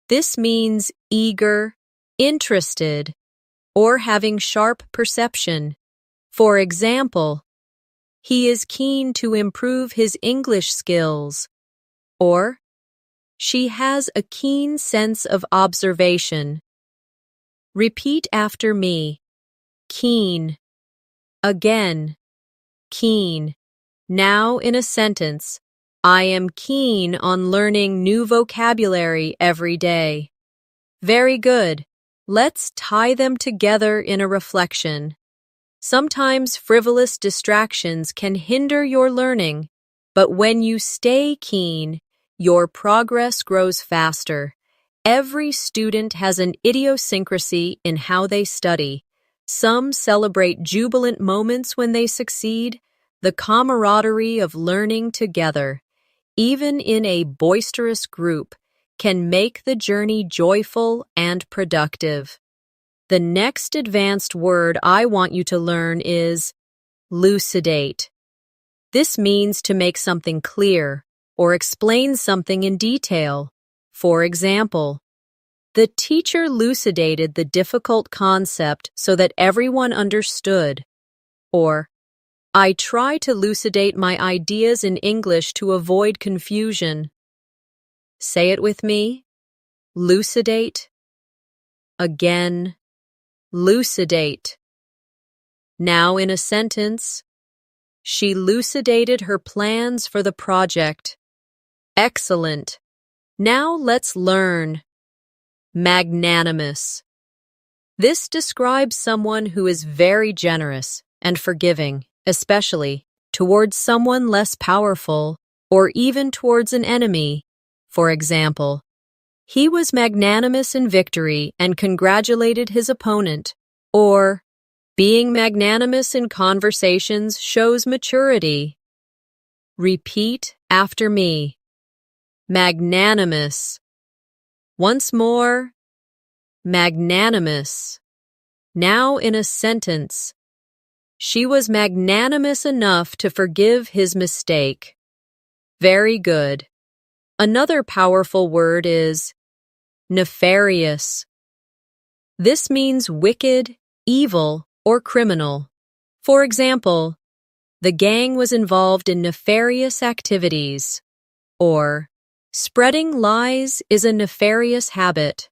This means eager, interested, or having sharp perception. For example, he is keen to improve his English skills. Or, she has a keen sense of observation. Repeat after me. Keen. Again. Keen. Now in a sentence. I am keen on learning new vocabulary every day. Very good. Let's tie them together in a reflection. Sometimes frivolous distractions can hinder your learning, but when you stay keen, your progress grows faster. Every student has an idiosyncrasy in how they study. Some celebrate jubilant moments when they succeed, the camaraderie of learning together, even in a boisterous group, can make the journey joyful and productive. The next advanced word I want you to learn is lucidate. This means to make something clear or explain something in detail. For example, the teacher lucidated the difficult concept so that everyone understood. Or, I try to lucidate my ideas in English to avoid confusion. Say it with me. Lucidate. Again. Lucidate. Now in a sentence. She lucidated her plans for the project. Excellent. Now let's learn. Magnanimous. This describes someone who is very generous and forgiving, especially towards someone less powerful or even towards an enemy. For example, he was magnanimous in victory and congratulated his opponent. Or, being magnanimous in conversations shows maturity. Repeat after me. Magnanimous. Once more. Magnanimous. Now in a sentence. She was magnanimous enough to forgive his mistake. Very good. Another powerful word is nefarious. This means wicked, evil, or criminal. For example, the gang was involved in nefarious activities. Or, spreading lies is a nefarious habit.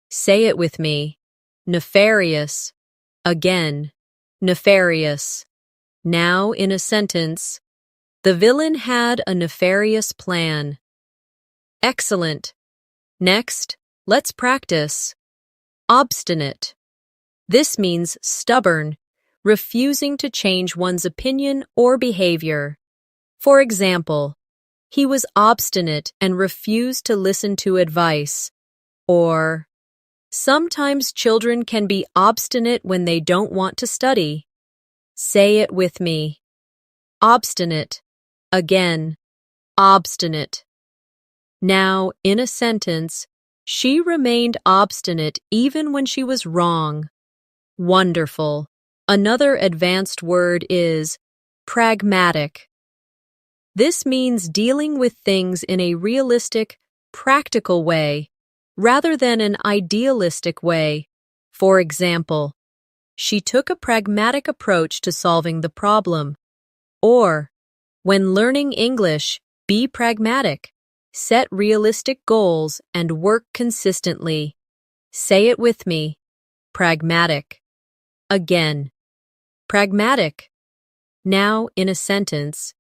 Say it with me. Nefarious. Again. Nefarious. Now in a sentence. The villain had a nefarious plan. Excellent. Next, let's practice. Obstinate. This means stubborn, refusing to change one's opinion or behavior. For example, he was obstinate and refused to listen to advice. Or, sometimes children can be obstinate when they don't want to study. Say it with me. Obstinate. Again. Obstinate. Now, in a sentence, she remained obstinate even when she was wrong. Wonderful. Another advanced word is pragmatic. This means dealing with things in a realistic, practical way, rather than an idealistic way. For example, she took a pragmatic approach to solving the problem. Or, when learning English, be pragmatic. Set realistic goals and work consistently. Say it with me. Pragmatic. Again. Pragmatic. Now, in a sentence,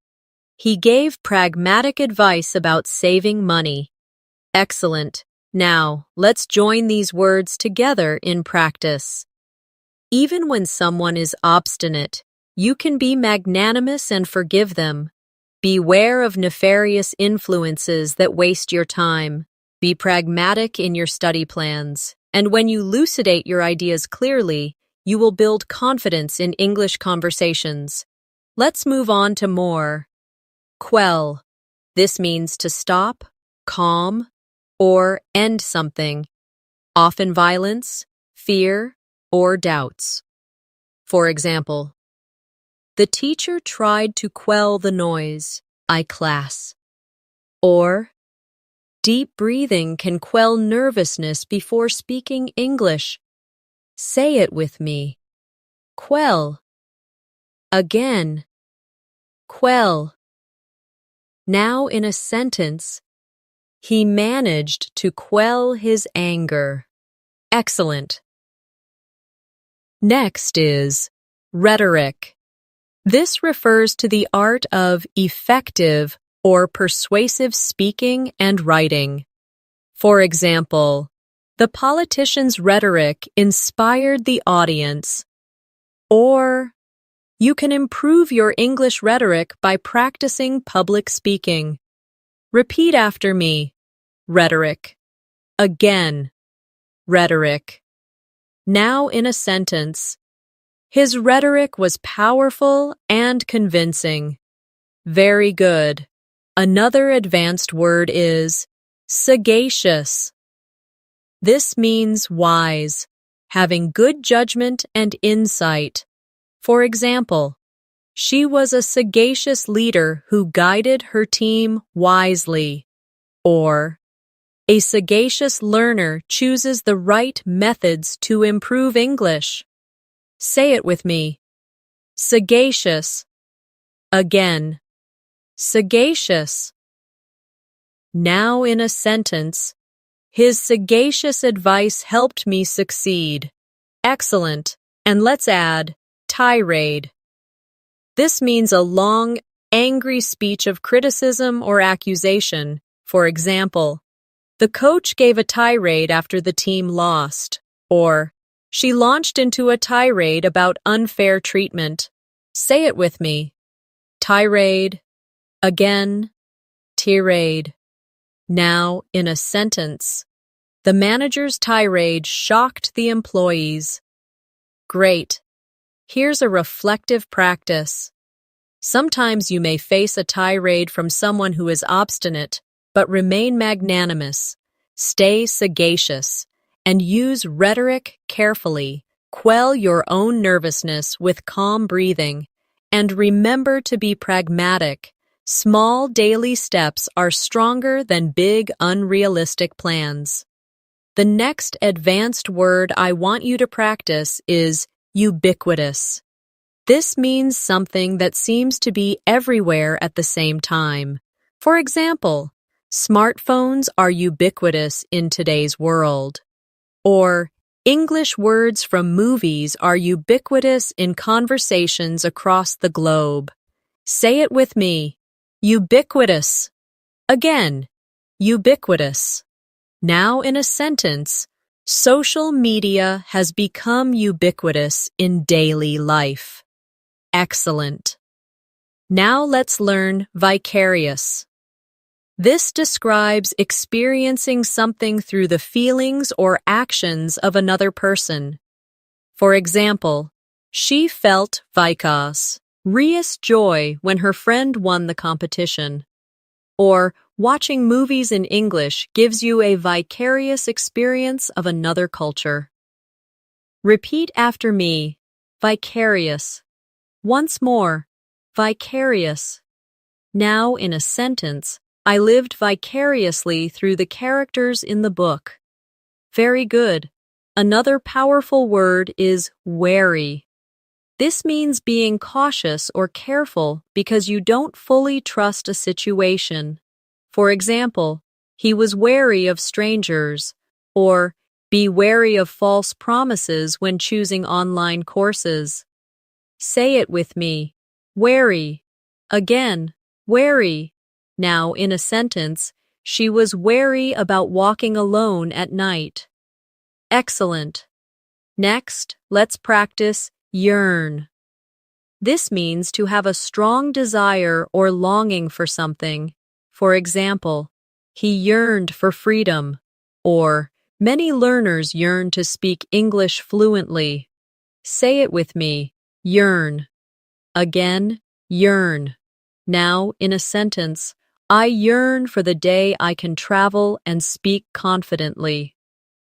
he gave pragmatic advice about saving money. Excellent. Now, let's join these words together in practice. Even when someone is obstinate, you can be magnanimous and forgive them. Beware of nefarious influences that waste your time. Be pragmatic in your study plans. And when you elucidate your ideas clearly, you will build confidence in English conversations. Let's move on to more. Quell. This means to stop, calm, or end something, often violence, fear, or doubts. For example, the teacher tried to quell the noise, class. Or, deep breathing can quell nervousness before speaking English. Say it with me. Quell. Again. Quell. Now in a sentence, he managed to quell his anger. Excellent. Next is rhetoric. This refers to the art of effective or persuasive speaking and writing. For example, the politician's rhetoric inspired the audience. Or, you can improve your English rhetoric by practicing public speaking. Repeat after me. Rhetoric. Again. Rhetoric. Now in a sentence, his rhetoric was powerful and convincing. Very good. Another advanced word is sagacious. This means wise, having good judgment and insight. For example, she was a sagacious leader who guided her team wisely. Or, a sagacious learner chooses the right methods to improve English. Say it with me. Sagacious. Again. Sagacious. Now in a sentence, his sagacious advice helped me succeed. Excellent. And let's add tirade. This means a long, angry speech of criticism or accusation. For example, the coach gave a tirade after the team lost. Or, she launched into a tirade about unfair treatment. Say it with me. Tirade. Again. Tirade. Now, in a sentence, the manager's tirade shocked the employees. Great. Here's a reflective practice. Sometimes you may face a tirade from someone who is obstinate, but remain magnanimous. Stay sagacious. And use rhetoric carefully. Quell your own nervousness with calm breathing. And remember to be pragmatic. Small daily steps are stronger than big, unrealistic plans. The next advanced word I want you to practice is ubiquitous. This means something that seems to be everywhere at the same time. For example, smartphones are ubiquitous in today's world. Or, English words from movies are ubiquitous in conversations across the globe. Say it with me. Ubiquitous. Again. Ubiquitous. Now in a sentence, social media has become ubiquitous in daily life. Excellent. Now let's learn vicarious. This describes experiencing something through the feelings or actions of another person. For example, She felt vicarious joy when her friend won the competition. Or, watching movies in English gives you a vicarious experience of another culture. Repeat after me. Vicarious. Once more. Vicarious. Now, in a sentence, I lived vicariously through the characters in the book. Very good. Another powerful word is wary. This means being cautious or careful because you don't fully trust a situation. For example, he was wary of strangers, or be wary of false promises when choosing online courses. Say it with me. Wary. Again, wary. Now, in a sentence, she was wary about walking alone at night. Excellent. Next, let's practice yearn. This means to have a strong desire or longing for something. For example, he yearned for freedom, or many learners yearn to speak English fluently. Say it with me. Yearn. Again, yearn. Now, in a sentence, I yearn for the day I can travel and speak confidently.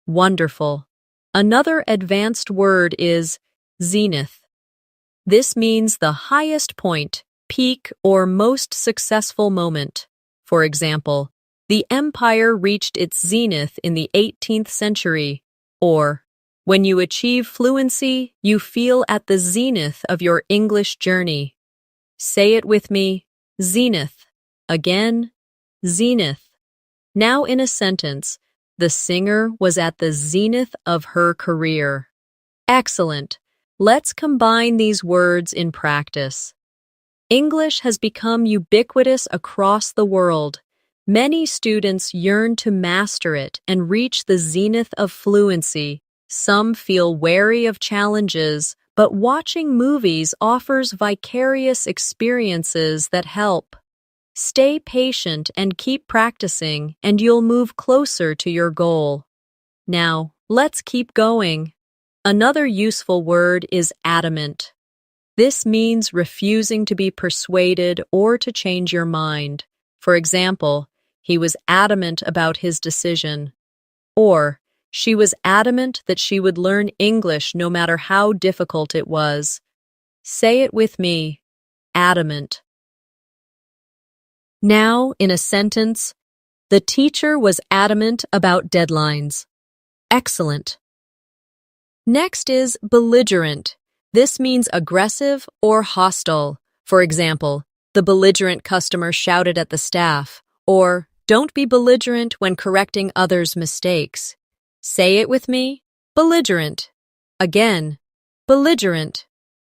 Wonderful. Another advanced word is zenith. This means the highest point, peak, or most successful moment. For example, the empire reached its zenith in the 18th century, or when you achieve fluency, you feel at the zenith of your English journey. Say it with me. Zenith. Again, zenith. Now, in a sentence, the singer was at the zenith of her career. Excellent. Let's combine these words in practice. English has become ubiquitous across the world. Many students yearn to master it and reach the zenith of fluency. Some feel wary of challenges, but watching movies offers vicarious experiences that help. Stay patient and keep practicing, and you'll move closer to your goal. Now, let's keep going. Another useful word is adamant. This means refusing to be persuaded or to change your mind. For example, he was adamant about his decision. Or, she was adamant that she would learn English no matter how difficult it was. Say it with me. Adamant. Now, in a sentence, the teacher was adamant about deadlines. Excellent. Next is belligerent. This means aggressive or hostile. For example, the belligerent customer shouted at the staff, or don't be belligerent when correcting others' mistakes. Say it with me. Belligerent. Again, belligerent.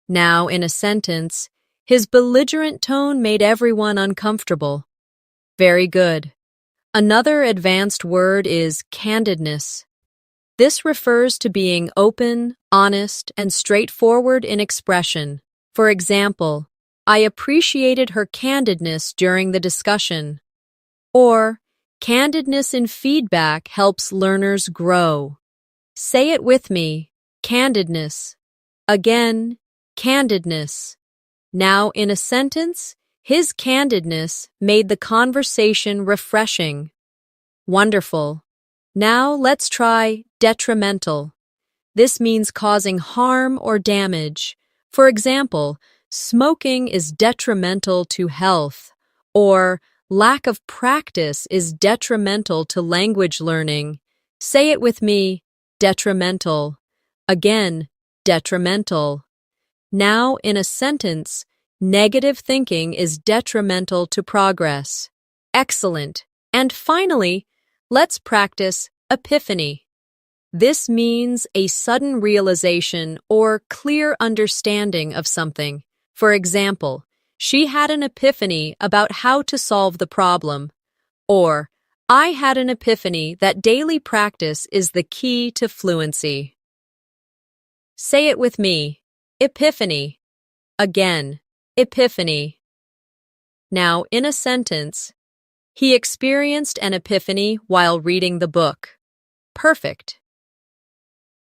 Now, in a sentence, his belligerent tone made everyone uncomfortable. Very good. Another advanced word is candidness. This refers to being open, honest, and straightforward in expression. For example, I appreciated her candidness during the discussion. Or, candidness in feedback helps learners grow. Say it with me. Candidness. Again, candidness. Now, in a sentence, his candidness made the conversation refreshing. Wonderful. Now let's try detrimental. This means causing harm or damage. For example, smoking is detrimental to health, or lack of practice is detrimental to language learning. Say it with me. Detrimental. Again, detrimental. Now, in a sentence, negative thinking is detrimental to progress. Excellent. And finally, let's practice epiphany. This means a sudden realization or clear understanding of something. For example, she had an epiphany about how to solve the problem. Or, I had an epiphany that daily practice is the key to fluency. Say it with me. Epiphany. Again, epiphany. Now, in a sentence, he experienced an epiphany while reading the book. Perfect.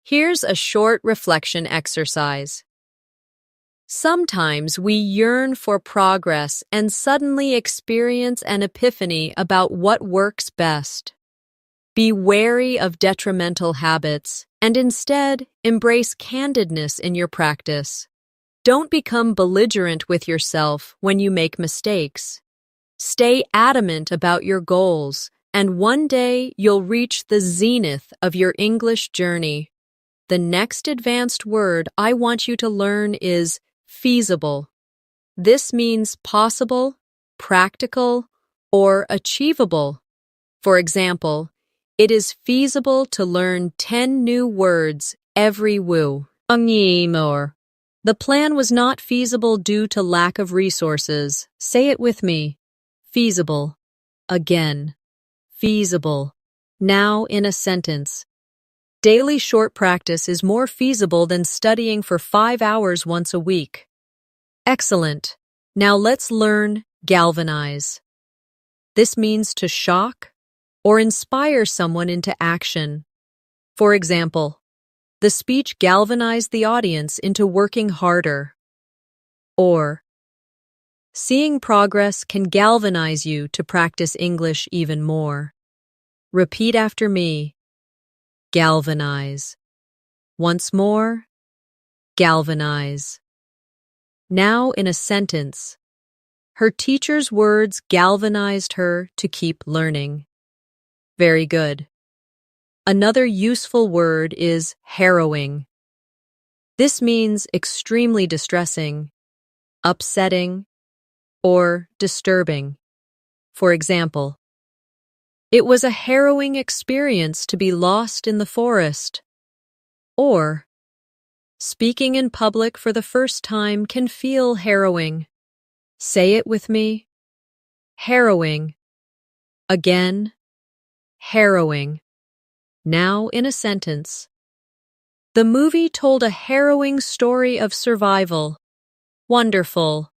Here's a short reflection exercise. Sometimes we yearn for progress and suddenly experience an epiphany about what works best. Be wary of detrimental habits and instead embrace candidness in your practice. Don't become belligerent with yourself when you make mistakes. Stay adamant about your goals, and one day you'll reach the zenith of your English journey. The next advanced word I want you to learn is feasible. This means possible, practical, or achievable. For example, it is feasible to learn 10 new words every woo. The plan was not feasible due to lack of resources. Say it with me. Feasible. Again. Feasible. Now in a sentence. Daily short practice is more feasible than studying for 5 hours once a week. Excellent. Now let's learn galvanize. This means to shock or inspire someone into action. For example, the speech galvanized the audience into working harder. Or, seeing progress can galvanize you to practice English even more. Repeat after me. Galvanize. Once more, galvanize. Now in a sentence. Her teacher's words galvanized her to keep learning. Very good. Another useful word is harrowing. This means extremely distressing, upsetting, or disturbing. For example, it was a harrowing experience to be lost in the forest. Or, speaking in public for the first time can feel harrowing. Say it with me. Harrowing. Again. Harrowing. Now in a sentence. The movie told a harrowing story of survival. Wonderful.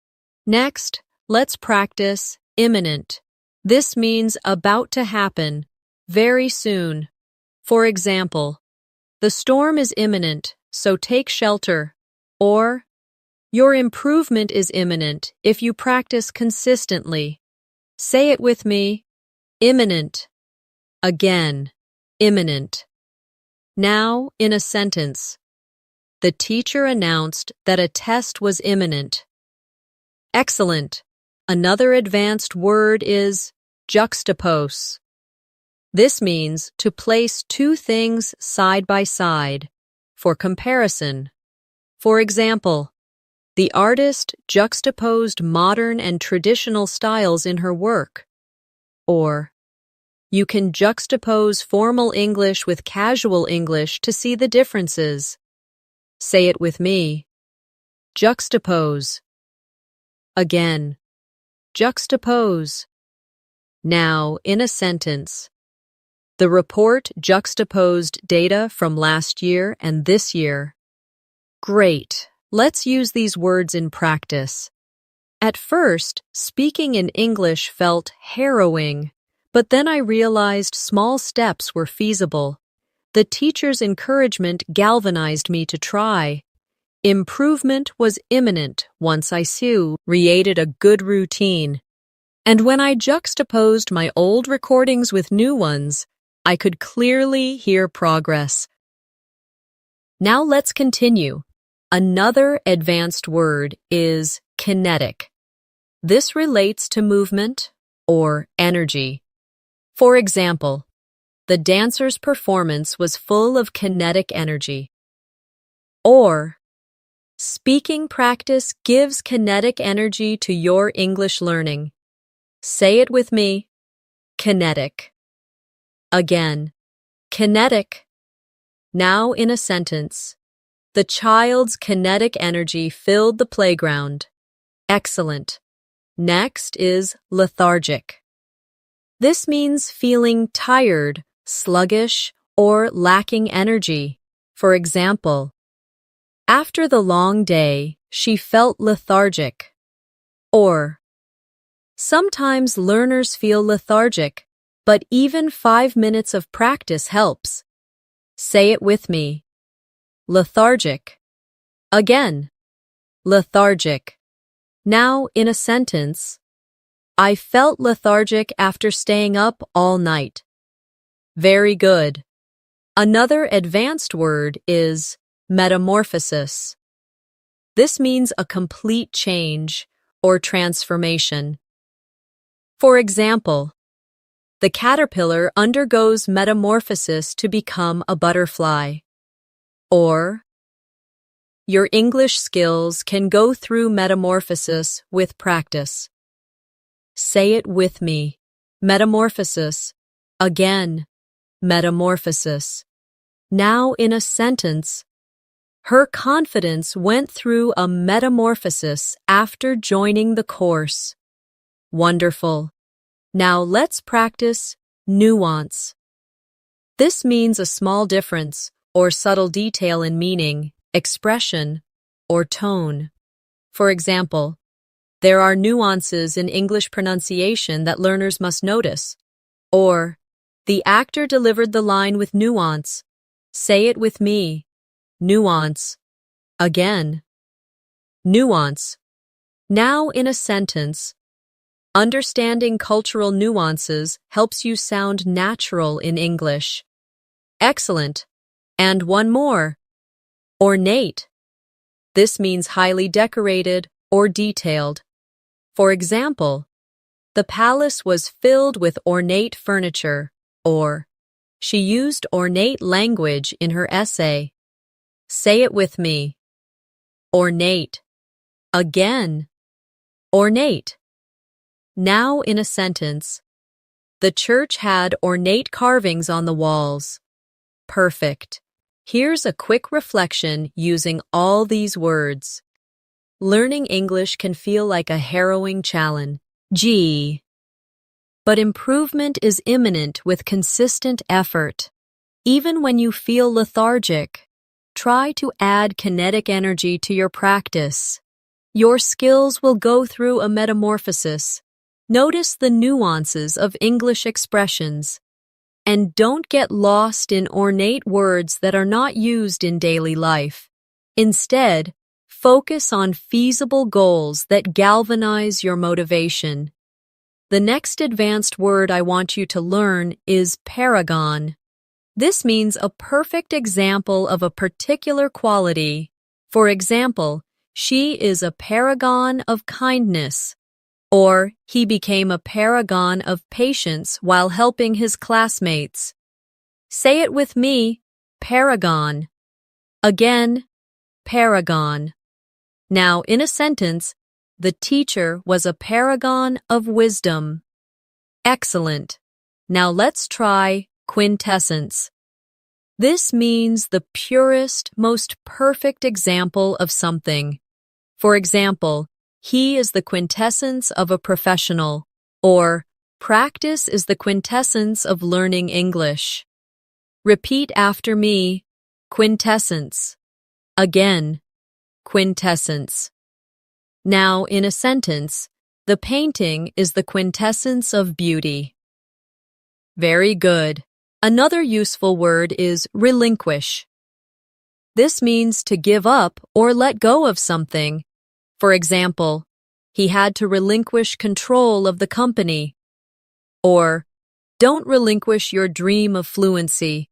Next, let's practice imminent. This means about to happen, very soon. For example, the storm is imminent, so take shelter. Or, your improvement is imminent if you practice consistently. Say it with me. Imminent. Again. Imminent. Now, in a sentence. The teacher announced that a test was imminent. Excellent. Another advanced word is juxtapose. This means to place two things side by side for comparison. For example, the artist juxtaposed modern and traditional styles in her work. Or, you can juxtapose formal English with casual English to see the differences. Say it with me. Juxtapose. Again. Juxtapose. Now, in a sentence. The report juxtaposed data from last year and this year. Great. Let's use these words in practice. At first, speaking in English felt harrowing, but then I realized small steps were feasible. The teacher's encouragement galvanized me to try. Improvement was imminent once I created a good routine. And when I juxtaposed my old recordings with new ones, I could clearly hear progress. Now let's continue. Another advanced word is kinetic. This relates to movement or energy. For example, the dancer's performance was full of kinetic energy. Or, speaking practice gives kinetic energy to your English learning. Say it with me. Kinetic. Again. Kinetic. Now in a sentence. The child's kinetic energy filled the playground. Excellent. Next is lethargic. This means feeling tired, sluggish, or lacking energy. For example, after the long day, she felt lethargic. Or, sometimes learners feel lethargic, but even 5 minutes of practice helps. Say it with me. Lethargic. Again. lethargic. Now, in a sentence, I felt lethargic after staying up all night. Very good. Another advanced word is metamorphosis. This means a complete change or transformation. For example, the caterpillar undergoes metamorphosis to become a butterfly. Or, your English skills can go through metamorphosis with practice. Say it with me. Metamorphosis. Again, metamorphosis. Now in a sentence, her confidence went through a metamorphosis after joining the course. Wonderful. Now let's practice nuance. This means a small difference or subtle detail in meaning, expression, or tone. For example, there are nuances in English pronunciation that learners must notice. Or, the actor delivered the line with nuance. Say it with me. Nuance. Again. Nuance. Now in a sentence, understanding cultural nuances helps you sound natural in English. Excellent. And one more. Ornate. This means highly decorated or detailed. For example, the palace was filled with ornate furniture, or she used ornate language in her essay. Say it with me. Ornate. Again. Ornate. Now in a sentence, the church had ornate carvings on the walls. Perfect. Here's a quick reflection using all these words. Learning English can feel like a harrowing challenge. But improvement is imminent with consistent effort. Even when you feel lethargic, try to add kinetic energy to your practice. Your skills will go through a metamorphosis. Notice the nuances of English expressions. And don't get lost in ornate words that are not used in daily life. Instead, focus on feasible goals that galvanize your motivation. The next advanced word I want you to learn is paragon. This means a perfect example of a particular quality. For example, she is a paragon of kindness. Or, he became a paragon of patience while helping his classmates. Say it with me, paragon. Again, paragon. Now, in a sentence, the teacher was a paragon of wisdom. Excellent. Now let's try quintessence. This means the purest, most perfect example of something. For example, he is the quintessence of a professional, or practice is the quintessence of learning English. Repeat after me, quintessence. Again, quintessence. Now, in a sentence, the painting is the quintessence of beauty. Very good. Another useful word is relinquish. This means to give up or let go of something. For example, he had to relinquish control of the company. Or, don't relinquish your dream of fluency.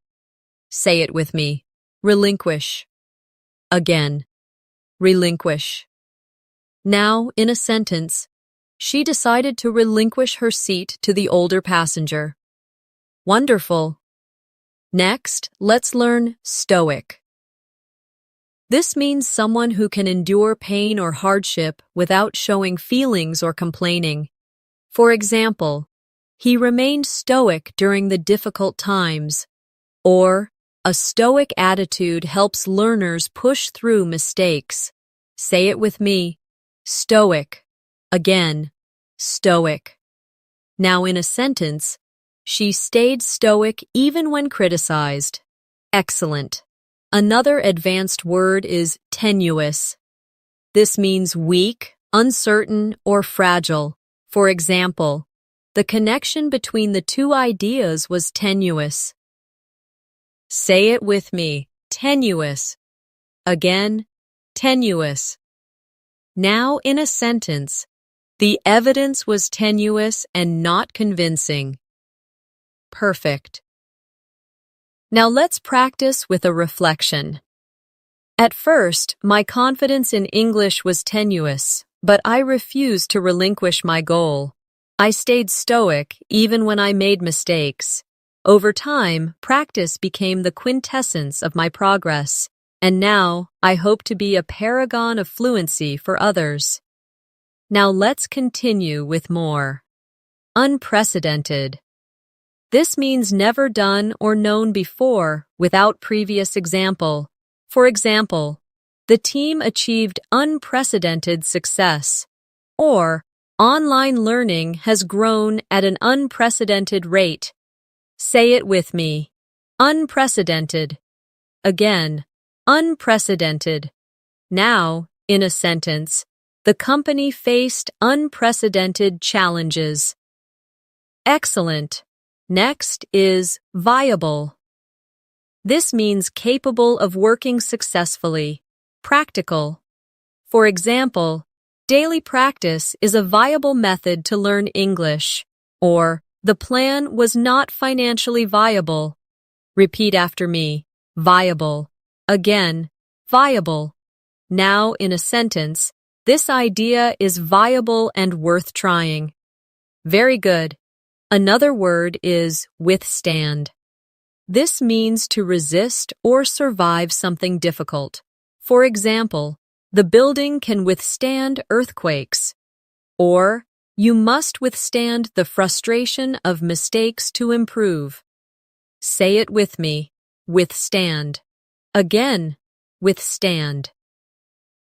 Say it with me. Relinquish. Again. Relinquish. Now, in a sentence, she decided to relinquish her seat to the older passenger. Wonderful. Next, let's learn stoic. This means someone who can endure pain or hardship without showing feelings or complaining. For example, he remained stoic during the difficult times. Or, a stoic attitude helps learners push through mistakes. Say it with me. Stoic. Again, stoic. Now in a sentence, she stayed stoic even when criticized. Excellent. Another advanced word is tenuous. This means weak, uncertain, or fragile. For example, the connection between the two ideas was tenuous. Say it with me. Tenuous. Again, tenuous. Now in a sentence, the evidence was tenuous and not convincing. Perfect. Now let's practice with a reflection. At first, my confidence in English was tenuous, but I refused to relinquish my goal. I stayed stoic even when I made mistakes. Over time, practice became the quintessence of my progress, and now I hope to be a paragon of fluency for others. Now let's continue with more. Unprecedented. This means never done or known before without previous example. For example, the team achieved unprecedented success, or online learning has grown at an unprecedented rate. Say it with me. Unprecedented. Again, unprecedented. Now, in a sentence, the company faced unprecedented challenges. Excellent. Next is viable. This means capable of working successfully, practical. For example, daily practice is a viable method to learn English, or the plan was not financially viable. Repeat after me. Viable. Again, viable. Now in a sentence, this idea is viable and worth trying. Very good. Another word is withstand. This means to resist or survive something difficult. For example, the building can withstand earthquakes. Or, you must withstand the frustration of mistakes to improve. Say it with me. Withstand. Again, withstand.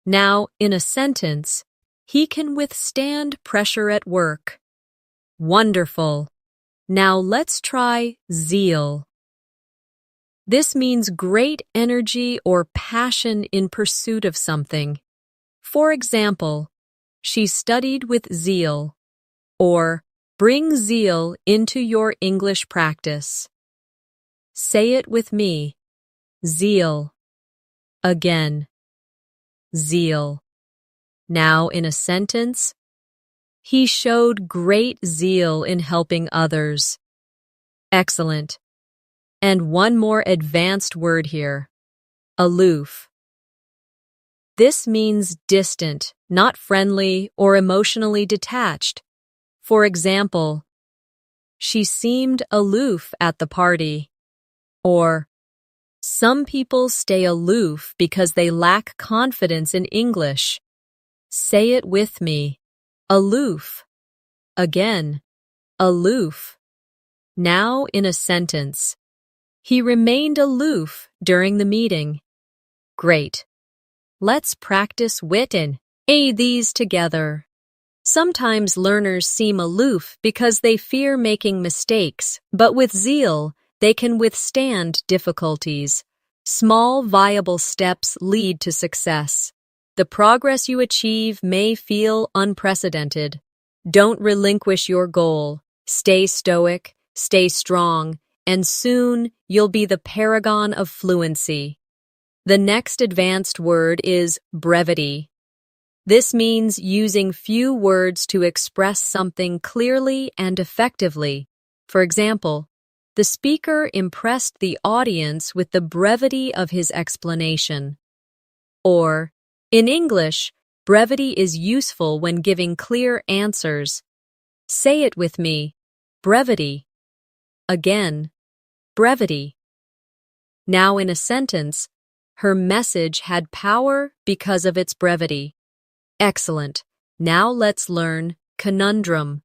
Now, in a sentence, he can withstand pressure at work. Wonderful. Now let's try zeal. This means great energy or passion in pursuit of something. For example, she studied with zeal, or bring zeal into your English practice. Say it with me. Zeal. Again. Zeal. Now in a sentence, he showed great zeal in helping others. Excellent. And one more advanced word here. Aloof. This means distant, not friendly or emotionally detached. For example, she seemed aloof at the party. Or, some people stay aloof because they lack confidence in English. Say it with me. Aloof. Again, aloof. Now in a sentence. He remained aloof during the meeting. Great. Let's practice wit and aid these together. Sometimes learners seem aloof because they fear making mistakes, but with zeal, they can withstand difficulties. Small, viable steps lead to success. The progress you achieve may feel unprecedented. Don't relinquish your goal. Stay stoic, stay strong, and soon you'll be the paragon of fluency. The next advanced word is brevity. This means using few words to express something clearly and effectively. For example, the speaker impressed the audience with the brevity of his explanation. Or, in English, brevity is useful when giving clear answers. Say it with me. Brevity. Again, brevity. Now in a sentence, her message had power because of its brevity. Excellent. Now let's learn conundrum.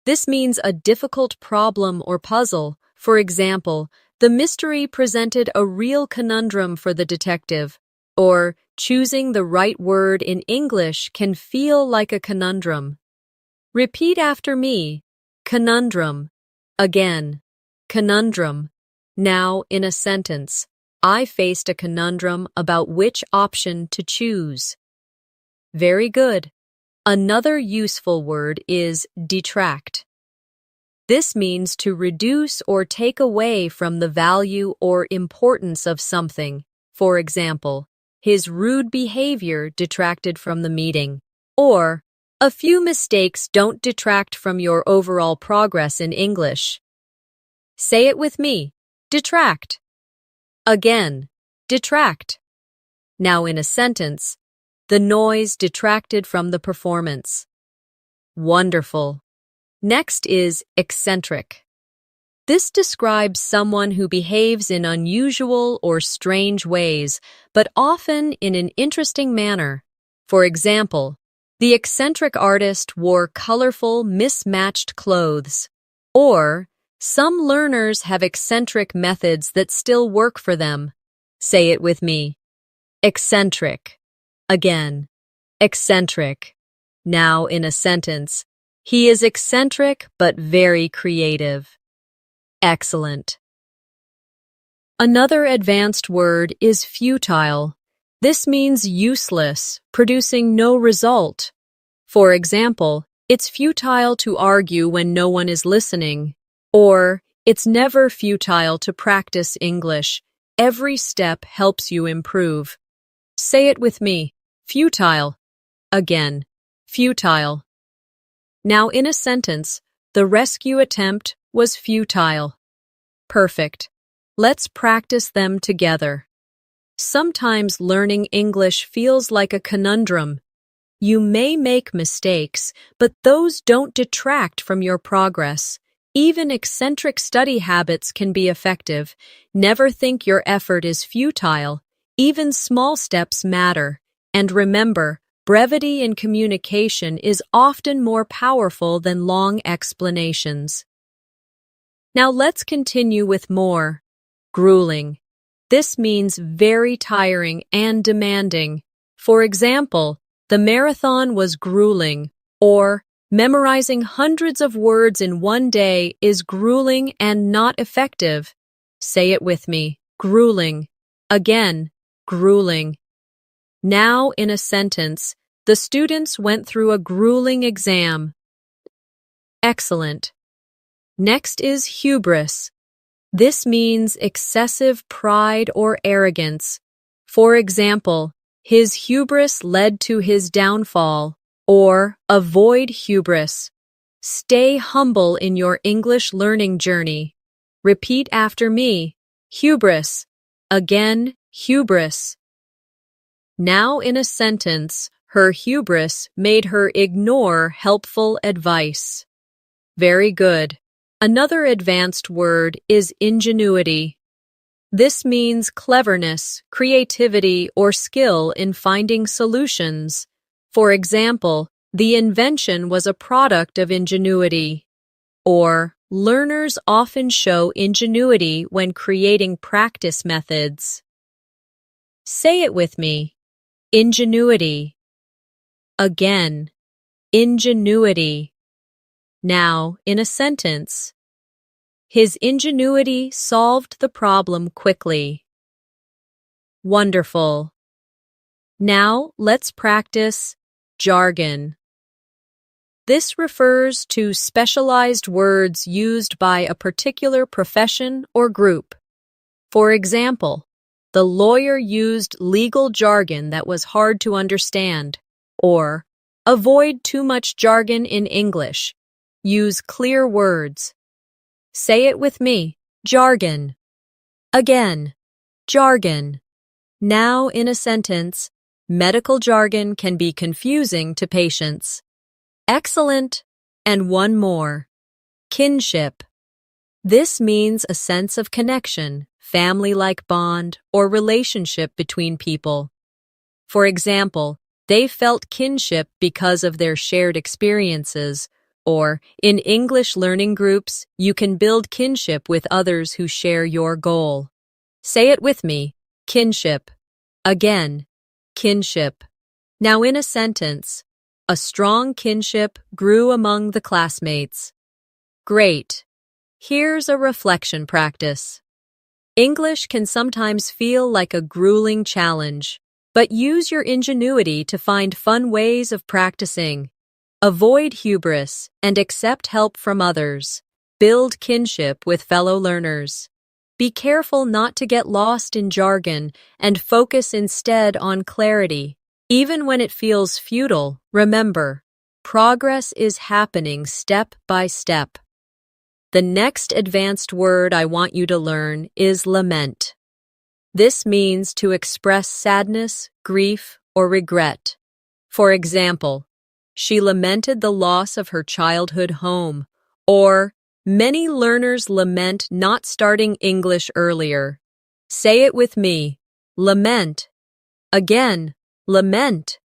This means a difficult problem or puzzle. For example, the mystery presented a real conundrum for the detective. Or, choosing the right word in English can feel like a conundrum. Repeat after me. Conundrum. Again. Conundrum. Now in a sentence. I faced a conundrum about which option to choose. Very good. Another useful word is detract. This means to reduce or take away from the value or importance of something. For example, his rude behavior detracted from the meeting. Or, a few mistakes don't detract from your overall progress in English. Say it with me. Detract. Again. Detract. Now in a sentence, the noise detracted from the performance. Wonderful. Next is eccentric. This describes someone who behaves in unusual or strange ways, but often in an interesting manner. For example, the eccentric artist wore colorful, mismatched clothes. Or, some learners have eccentric methods that still work for them. Say it with me. Eccentric. Again. Eccentric. Now in a sentence, he is eccentric but very creative. Excellent. Another advanced word is futile. This means useless, producing no result. For example, it's futile to argue when no one is listening. Or, it's never futile to practice English. Every step helps you improve. Say it with me. Futile. Again. Futile. Now in a sentence, the rescue attempt was futile. Perfect. Let's practice them together. Sometimes learning English feels like a conundrum. You may make mistakes, but those don't detract from your progress. Even eccentric study habits can be effective. Never think your effort is futile. Even small steps matter. And remember, brevity in communication is often more powerful than long explanations. Now let's continue with more. Grueling. This means very tiring and demanding. For example, the marathon was grueling, or memorizing hundreds of words in one day is grueling and not effective. Say it with me. Grueling. Again. Grueling. Now in a sentence, the students went through a grueling exam. Excellent. Next is hubris. This means excessive pride or arrogance. For example, his hubris led to his downfall. Or, avoid hubris. Stay humble in your English learning journey. Repeat after me. Hubris. Again, hubris. Now in a sentence, her hubris made her ignore helpful advice. Very good. Another advanced word is ingenuity. This means cleverness, creativity, or skill in finding solutions. For example, the invention was a product of ingenuity. Or, learners often show ingenuity when creating practice methods. Say it with me. Ingenuity. Again. Ingenuity. Now, in a sentence. His ingenuity solved the problem quickly. Wonderful. Now, let's practice jargon. This refers to specialized words used by a particular profession or group. For example, the lawyer used legal jargon that was hard to understand. Or, avoid too much jargon in English. Use clear words. Say it with me. Jargon. Again. Jargon. Now in a sentence, medical jargon can be confusing to patients. Excellent. And one more. Kinship. This means a sense of connection, family-like bond, or relationship between people. For example, they felt kinship because of their shared experiences. Or, in English learning groups, you can build kinship with others who share your goal. Say it with me. Kinship. Again. Kinship. Now in a sentence, a strong kinship grew among the classmates. Great. Here's a reflection practice. English can sometimes feel like a grueling challenge, but use your ingenuity to find fun ways of practicing. Avoid hubris and accept help from others. Build kinship with fellow learners. Be careful not to get lost in jargon and focus instead on clarity. Even when it feels futile, remember, progress is happening step by step. The next advanced word I want you to learn is lament. This means to express sadness, grief, or regret. For example, she lamented the loss of her childhood home, or many learners lament not starting English earlier. Say it with me. Lament. Again, lament.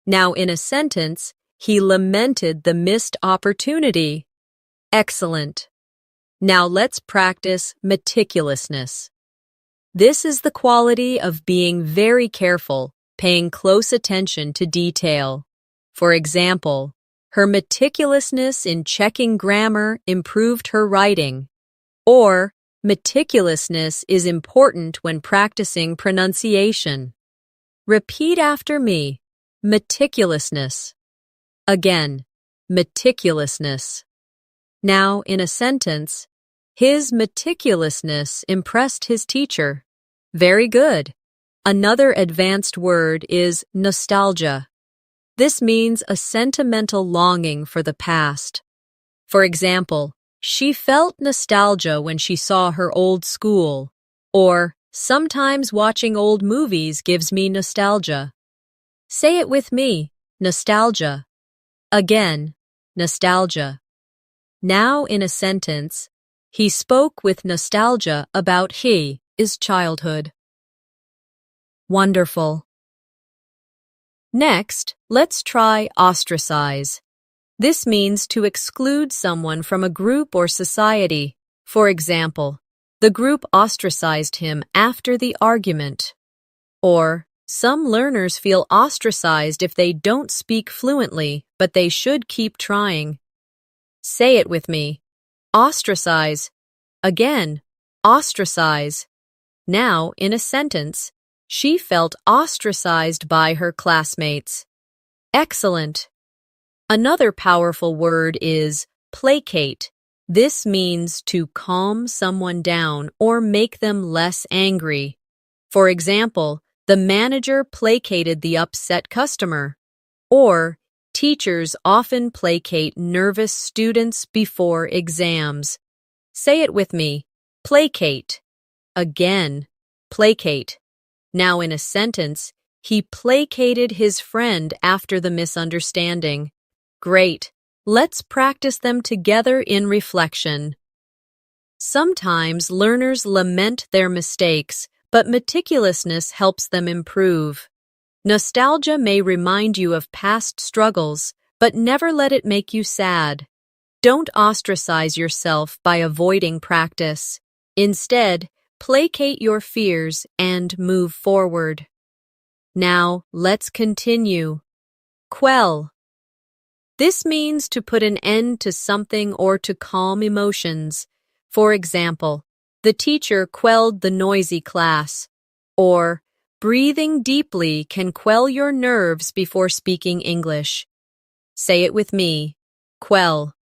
Now in a sentence, he lamented the missed opportunity. Excellent. Now let's practice meticulousness. This is the quality of being very careful, paying close attention to detail. For example, her meticulousness in checking grammar improved her writing. Or, meticulousness is important when practicing pronunciation. Repeat after me. Meticulousness. Again, meticulousness. Now, in a sentence, his meticulousness impressed his teacher. Very good. Another advanced word is nostalgia. This means a sentimental longing for the past. For example, she felt nostalgia when she saw her old school. Or, sometimes watching old movies gives me nostalgia. Say it with me. Nostalgia. Again, nostalgia. Now in a sentence, he spoke with nostalgia about his childhood. Wonderful. Next, let's try ostracize. This means to exclude someone from a group or society. For example, the group ostracized him after the argument. Or, some learners feel ostracized if they don't speak fluently, but they should keep trying. Say it with me. Ostracize. Again, ostracize. Now, in a sentence, she felt ostracized by her classmates. Excellent. Another powerful word is placate. This means to calm someone down or make them less angry. For example, the manager placated the upset customer. Or, teachers often placate nervous students before exams. Say it with me. Placate. Again, placate. Now in a sentence, he placated his friend after the misunderstanding. Great. Let's practice them together in reflection. Sometimes learners lament their mistakes, but meticulousness helps them improve. Nostalgia may remind you of past struggles, but never let it make you sad. Don't ostracize yourself by avoiding practice. Instead, placate your fears and move forward. Now, let's continue. Quell. This means to put an end to something or to calm emotions. For example, the teacher quelled the noisy class. Or, breathing deeply can quell your nerves before speaking English. Say it with me. Quell.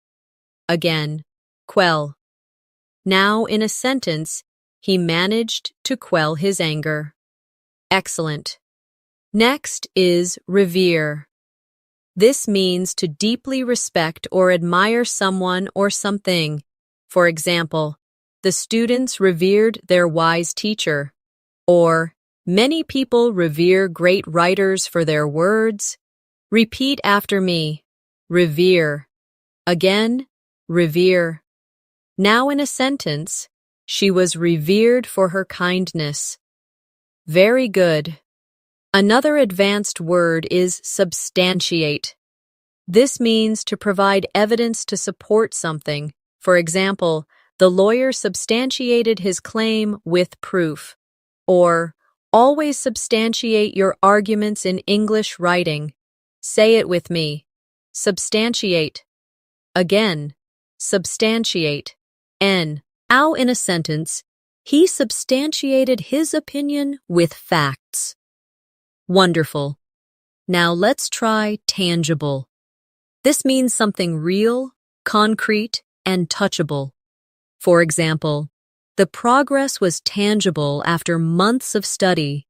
Again, quell. Now, in a sentence, he managed to quell his anger. Excellent. Next is revere. This means to deeply respect or admire someone or something. For example, the students revered their wise teacher. Or, many people revere great writers for their words. Repeat after me. Revere. Again, revere. Now in a sentence, she was revered for her kindness. Very good. Another advanced word is substantiate. This means to provide evidence to support something. For example, the lawyer substantiated his claim with proof. Or, always substantiate your arguments in English writing. Say it with me. Substantiate. Again, substantiate. Now in a sentence, he substantiated his opinion with facts. Wonderful. Now let's try tangible. This means something real, concrete, and touchable. For example, the progress was tangible after months of study.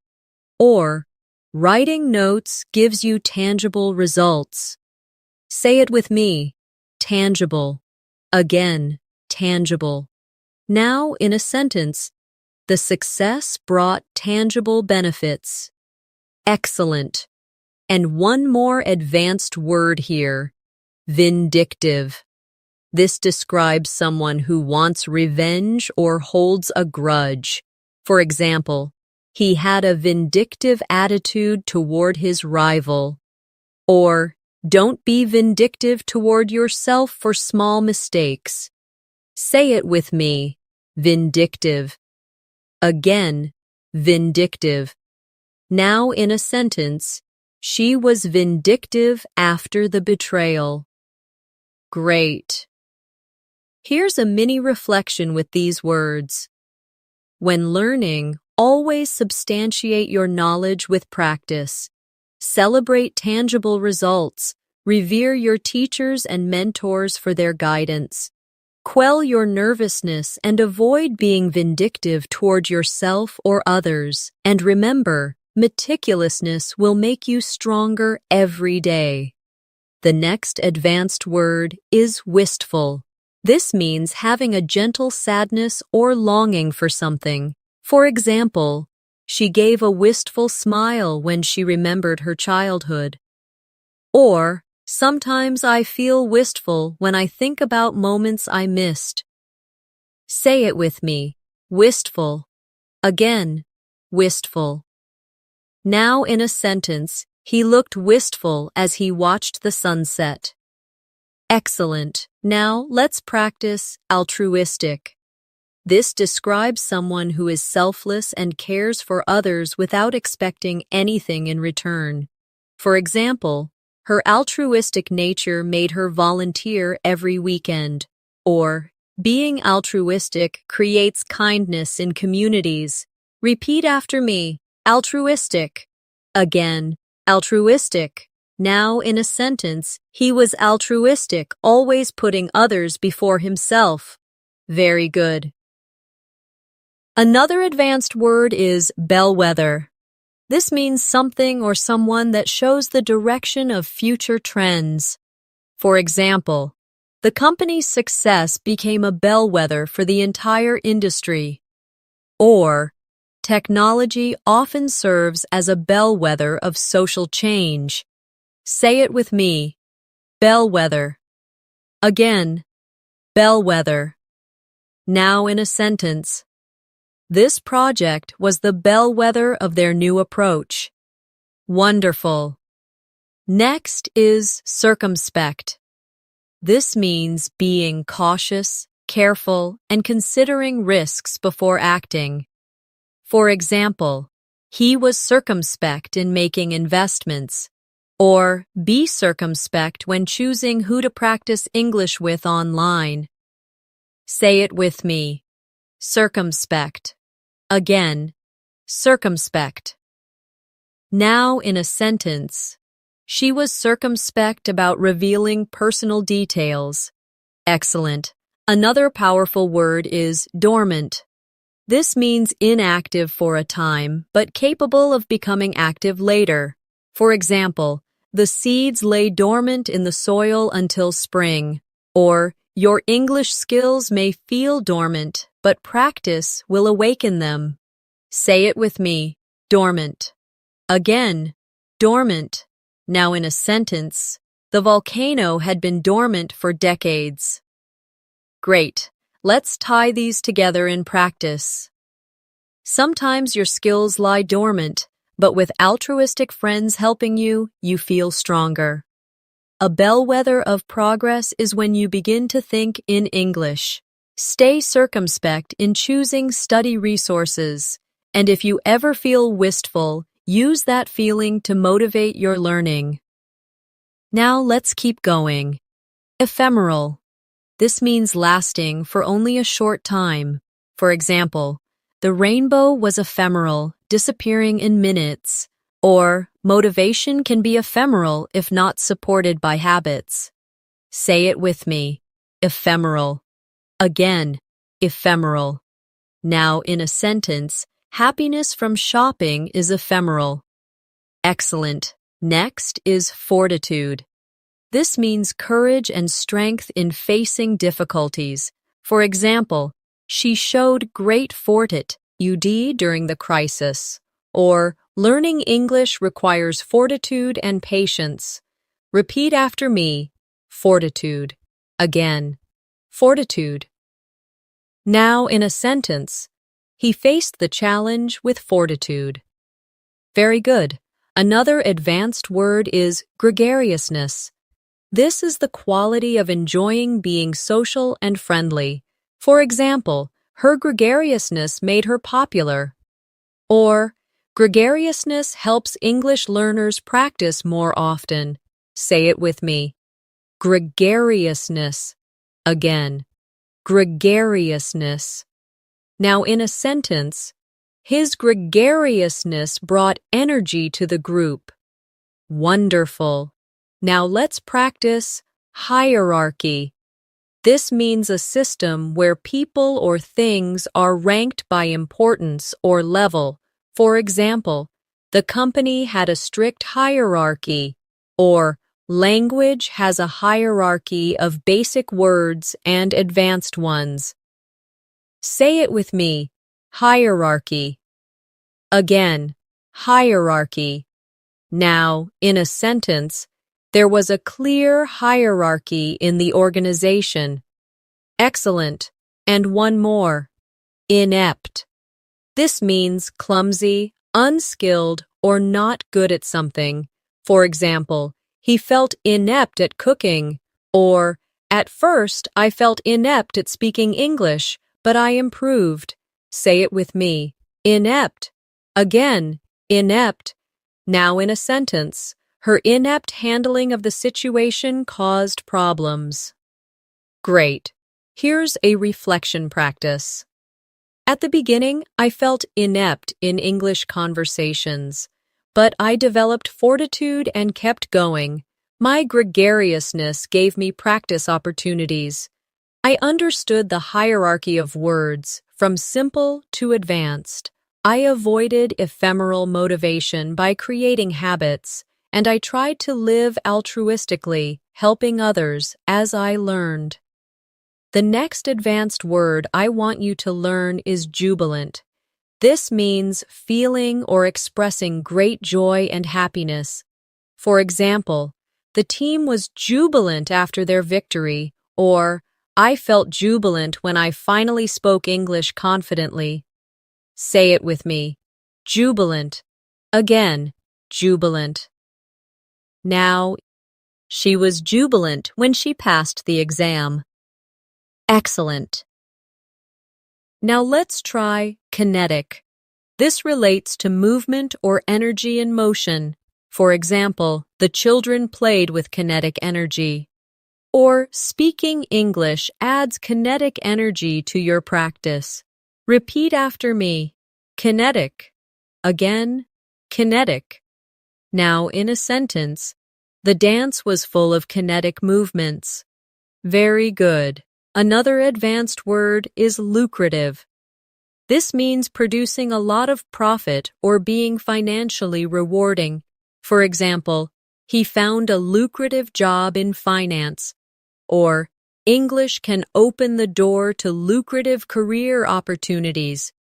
Or, Writing notes gives you tangible results. Say it with me. Tangible. Again, tangible. Now, in a sentence, the success brought tangible benefits. Excellent. And one more advanced word here. Vindictive. This describes someone who wants revenge or holds a grudge. For example, he had a vindictive attitude toward his rival. Or, don't be vindictive toward yourself for small mistakes. Say it with me. Vindictive. Again, vindictive. Now in a sentence, she was vindictive after the betrayal. Great. Here's a mini reflection with these words. When learning, always substantiate your knowledge with practice. Celebrate tangible results. Revere your teachers and mentors for their guidance. Quell your nervousness and avoid being vindictive toward yourself or others. And remember, meticulousness will make you stronger every day. The next advanced word is wistful. This means having a gentle sadness or longing for something. For example, she gave a wistful smile when she remembered her childhood. Or, sometimes I feel wistful when I think about moments I missed. Say it with me. Wistful. Again, wistful. Now in a sentence, he looked wistful as he watched the sunset. Excellent. Now let's practice altruistic. This describes someone who is selfless and cares for others without expecting anything in return. For example, her altruistic nature made her volunteer every weekend. Or, being altruistic creates kindness in communities. Repeat after me. Altruistic. Again, altruistic. Now in a sentence, he was altruistic, always putting others before himself. Very good. Another advanced word is bellwether. This means something or someone that shows the direction of future trends. For example, the company's success became a bellwether for the entire industry. Or, technology often serves as a bellwether of social change. Say it with me. Bellwether. Again, bellwether. Now in a sentence. This project was the bellwether of their new approach. Wonderful. Next is circumspect. This means being cautious, careful, and considering risks before acting. For example, he was circumspect in making investments. Or, be circumspect when choosing who to practice English with online. Say it with me. Circumspect. Again, circumspect. Now in a sentence. She was circumspect about revealing personal details. Excellent. Another powerful word is dormant. This means inactive for a time, but capable of becoming active later. For example, the seeds lay dormant in the soil until spring. Or, your English skills may feel dormant, but practice will awaken them. Say it with me. Dormant. Again, dormant. Now in a sentence, the volcano had been dormant for decades. Great. Let's tie these together in practice. Sometimes your skills lie dormant, but with altruistic friends helping you, you feel stronger. A bellwether of progress is when you begin to think in English. Stay circumspect in choosing study resources, and if you ever feel wistful, use that feeling to motivate your learning. Now let's keep going. Ephemeral. This means lasting for only a short time. For example, the rainbow was ephemeral, disappearing in minutes. Or, motivation can be ephemeral if not supported by habits. Say it with me. Ephemeral. Again, ephemeral. Now in a sentence, happiness from shopping is ephemeral. Excellent. Next is fortitude. This means courage and strength in facing difficulties. For example, she showed great fortitude during the crisis. Or, learning English requires fortitude and patience. Repeat after me. Fortitude. Again. Fortitude. Now in a sentence, he faced the challenge with fortitude. Very good. Another advanced word is gregariousness. This is the quality of enjoying being social and friendly. For example, her gregariousness made her popular. Or, gregariousness helps English learners practice more often. Say it with me. Gregariousness. Again. Gregariousness. Now in a sentence, his gregariousness brought energy to the group. Wonderful. Now let's practice hierarchy. This means a system where people or things are ranked by importance or level. For example, the company had a strict hierarchy, or language has a hierarchy of basic words and advanced ones. Say it with me. Hierarchy. Again, hierarchy. Now, in a sentence, there was a clear hierarchy in the organization. Excellent. And one more. Inept. This means clumsy, unskilled, or not good at something. For example, he felt inept at cooking, or, at first I felt inept at speaking English, but I improved. Say it with me. Inept. Again, inept. Now in a sentence, her inept handling of the situation caused problems. Great. Here's a reflection practice. At the beginning, I felt inept in English conversations, but I developed fortitude and kept going. My gregariousness gave me practice opportunities. I understood the hierarchy of words, from simple to advanced. I avoided ephemeral motivation by creating habits, and I tried to live altruistically, helping others as I learned. The next advanced word I want you to learn is jubilant. This means feeling or expressing great joy and happiness. For example, the team was jubilant after their victory, or I felt jubilant when I finally spoke English confidently. Say it with me. Jubilant. Again, jubilant. Now, she was jubilant when she passed the exam. Excellent. Now let's try kinetic. This relates to movement or energy in motion. For example, the children played with kinetic energy. Or speaking English adds kinetic energy to your practice. Repeat after me. Kinetic. Again, kinetic. Now in a sentence, the dance was full of kinetic movements. Very good. Another advanced word is lucrative. This means producing a lot of profit or being financially rewarding. For example, he found a lucrative job in finance. Or, English can open the door to lucrative career opportunities.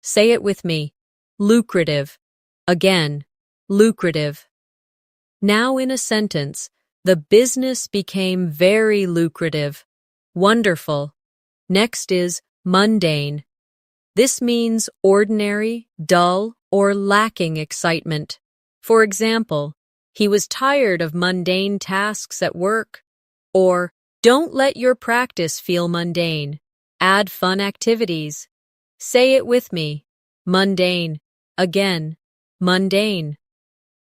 Say it with me. Lucrative. Again, lucrative. Now in a sentence, the business became very lucrative. Wonderful. Next is mundane. This means ordinary, dull, or lacking excitement. For example, he was tired of mundane tasks at work. Or, don't let your practice feel mundane. Add fun activities. Say it with me. Mundane. Again, mundane.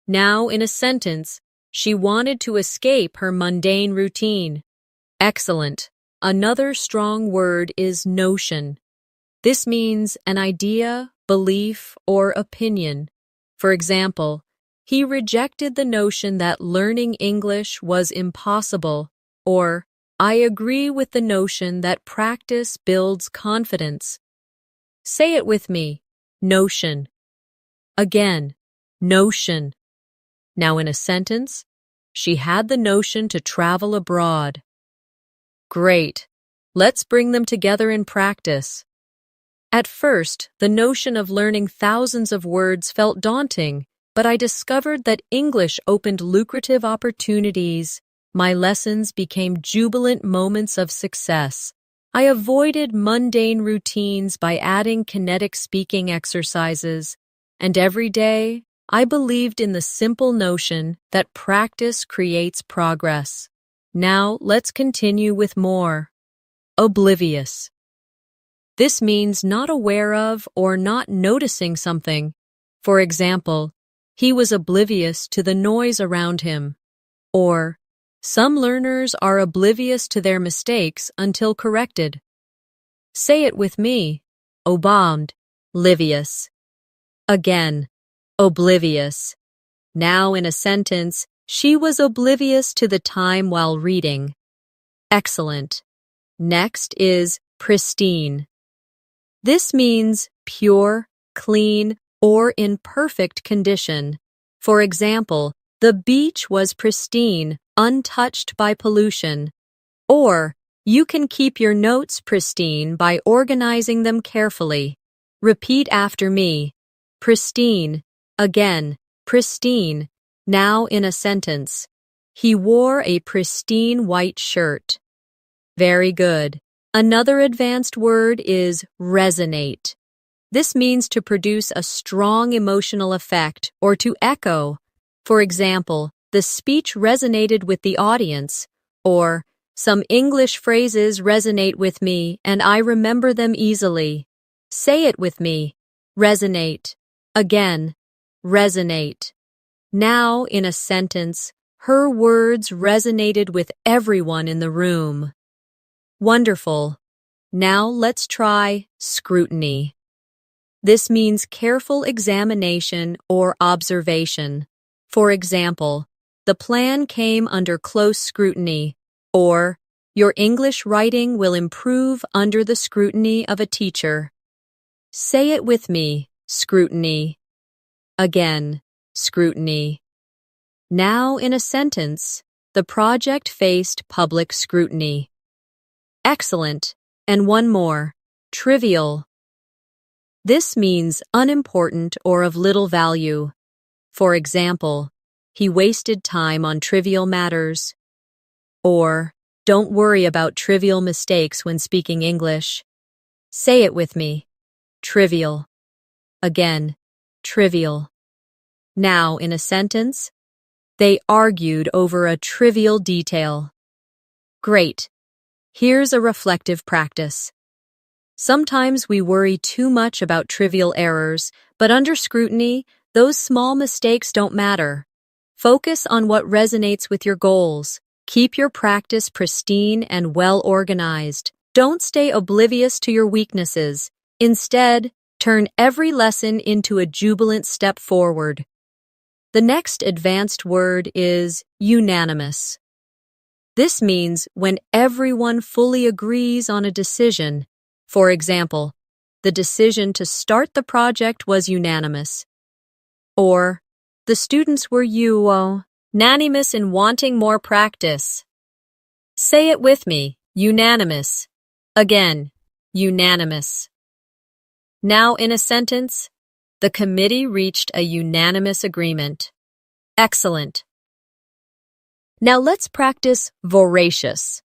Now in a sentence, she wanted to escape her mundane routine. Excellent. Another strong word is notion. This means an idea, belief, or opinion. For example, he rejected the notion that learning English was impossible, or I agree with the notion that practice builds confidence. Say it with me. Notion. Again, Notion. Now in a sentence, she had the notion to travel abroad. Great. Let's bring them together in practice. At first, the notion of learning thousands of words felt daunting, but I discovered that English opened lucrative opportunities. My lessons became jubilant moments of success. I avoided mundane routines by adding kinetic speaking exercises, and every day, I believed in the simple notion that practice creates progress. Now, let's continue with more. Oblivious. This means not aware of or not noticing something. For example, he was oblivious to the noise around him. Or, some learners are oblivious to their mistakes until corrected. Say it with me. Oblivious. Again, oblivious. Now in a sentence, she was oblivious to the time while reading. Excellent. Next is pristine. This means pure, clean, or in perfect condition. For example, the beach was pristine, untouched by pollution. Or, you can keep your notes pristine by organizing them carefully. Repeat after me. Pristine. Again, pristine. Now in a sentence. He wore a pristine white shirt. Very good. Another advanced word is resonate. This means to produce a strong emotional effect or to echo. For example, the speech resonated with the audience, or some English phrases resonate with me and I remember them easily. Say it with me. Resonate. Again, resonate. Now, in a sentence, her words resonated with everyone in the room. Wonderful. Now let's try scrutiny. This means careful examination or observation. For example, the plan came under close scrutiny, or your English writing will improve under the scrutiny of a teacher. Say it with me, scrutiny. Again, scrutiny. Now in a sentence, the project faced public scrutiny. Excellent. And one more, trivial. This means unimportant or of little value. For example, he wasted time on trivial matters. Or, don't worry about trivial mistakes when speaking English. Say it with me. Trivial. Again, trivial. Now, in a sentence, they argued over a trivial detail. Great. Here's a reflective practice. Sometimes we worry too much about trivial errors, but under scrutiny, those small mistakes don't matter. Focus on what resonates with your goals. Keep your practice pristine and well-organized. Don't stay oblivious to your weaknesses. Instead, turn every lesson into a jubilant step forward. The next advanced word is unanimous. This means when everyone fully agrees on a decision. For example, the decision to start the project was unanimous. Or, the students were unanimous in wanting more practice. Say it with me, unanimous. Again, unanimous. Now in a sentence, the committee reached a unanimous agreement. Excellent. Now let's practice voracious.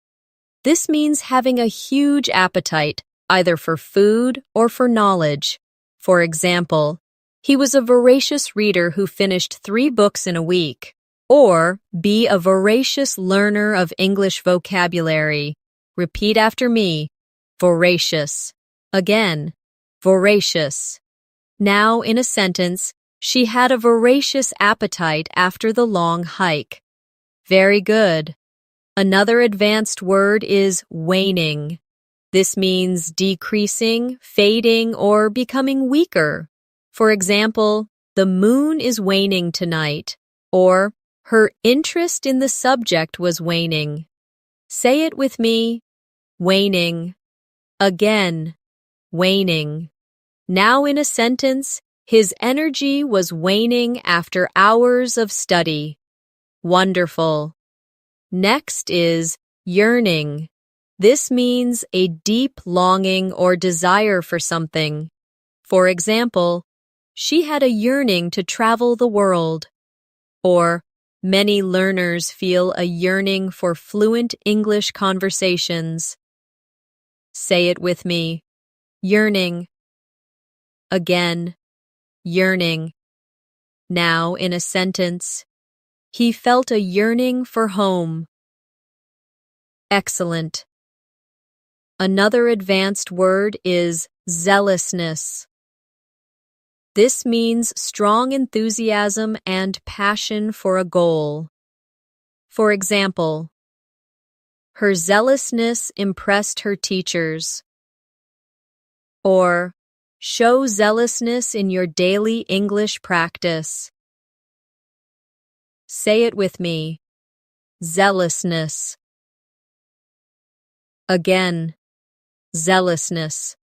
This means having a huge appetite, either for food or for knowledge. For example, he was a voracious reader who finished 3 books in a week. Or, be a voracious learner of English vocabulary. Repeat after me, voracious. Again, voracious. Now, in a sentence, she had a voracious appetite after the long hike. Very good. Another advanced word is waning. This means decreasing, fading, or becoming weaker. For example, the moon is waning tonight, or her interest in the subject was waning. Say it with me, waning. Again, waning. Now in a sentence, His energy was waning after hours of study. Wonderful. Next is yearning. This means a deep longing or desire for something. For example, she had a yearning to travel the world. Or, many learners feel a yearning for fluent English conversations. Say it with me. Yearning. Again. Yearning. Now in a sentence. He felt a yearning for home. Excellent. Another advanced word is zealousness. This means strong enthusiasm and passion for a goal. For example, her zealousness impressed her teachers. Or, show zealousness in your daily English practice. Say it with me. Zealousness. Again, zealousness.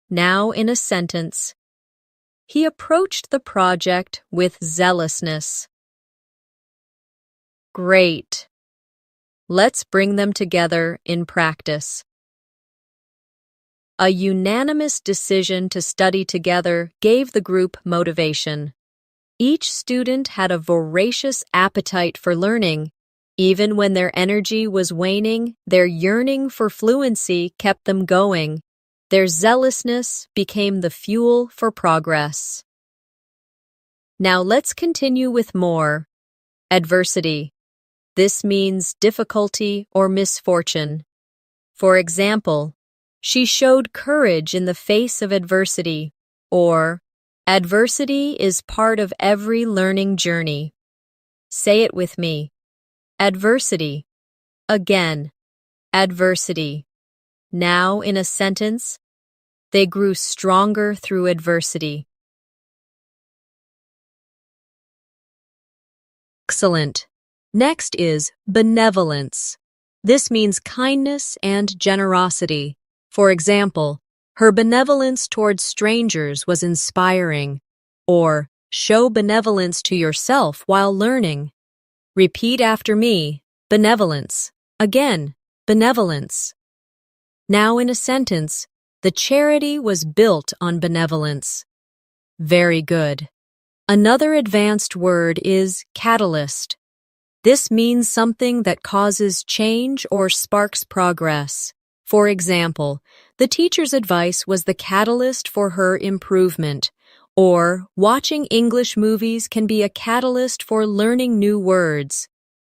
Now in a sentence. He approached the project with zealousness. Great. Let's bring them together in practice. A unanimous decision to study together gave the group motivation. Each student had a voracious appetite for learning. Even when their energy was waning, their yearning for fluency kept them going. Their zealousness became the fuel for progress. Now let's continue with more. Adversity. This means difficulty or misfortune. For example, she showed courage in the face of adversity, or adversity is part of every learning journey. Say it with me. Adversity. Again, adversity. Now in a sentence, they grew stronger through adversity. Excellent. Next is benevolence. This means kindness and generosity. For example, her benevolence towards strangers was inspiring. Or, show benevolence to yourself while learning. Repeat after me, benevolence. Again, benevolence. Now in a sentence, the charity was built on benevolence. Very good. Another advanced word is catalyst. This means something that causes change or sparks progress. For example, the teacher's advice was the catalyst for her improvement. Or, watching English movies can be a catalyst for learning new words.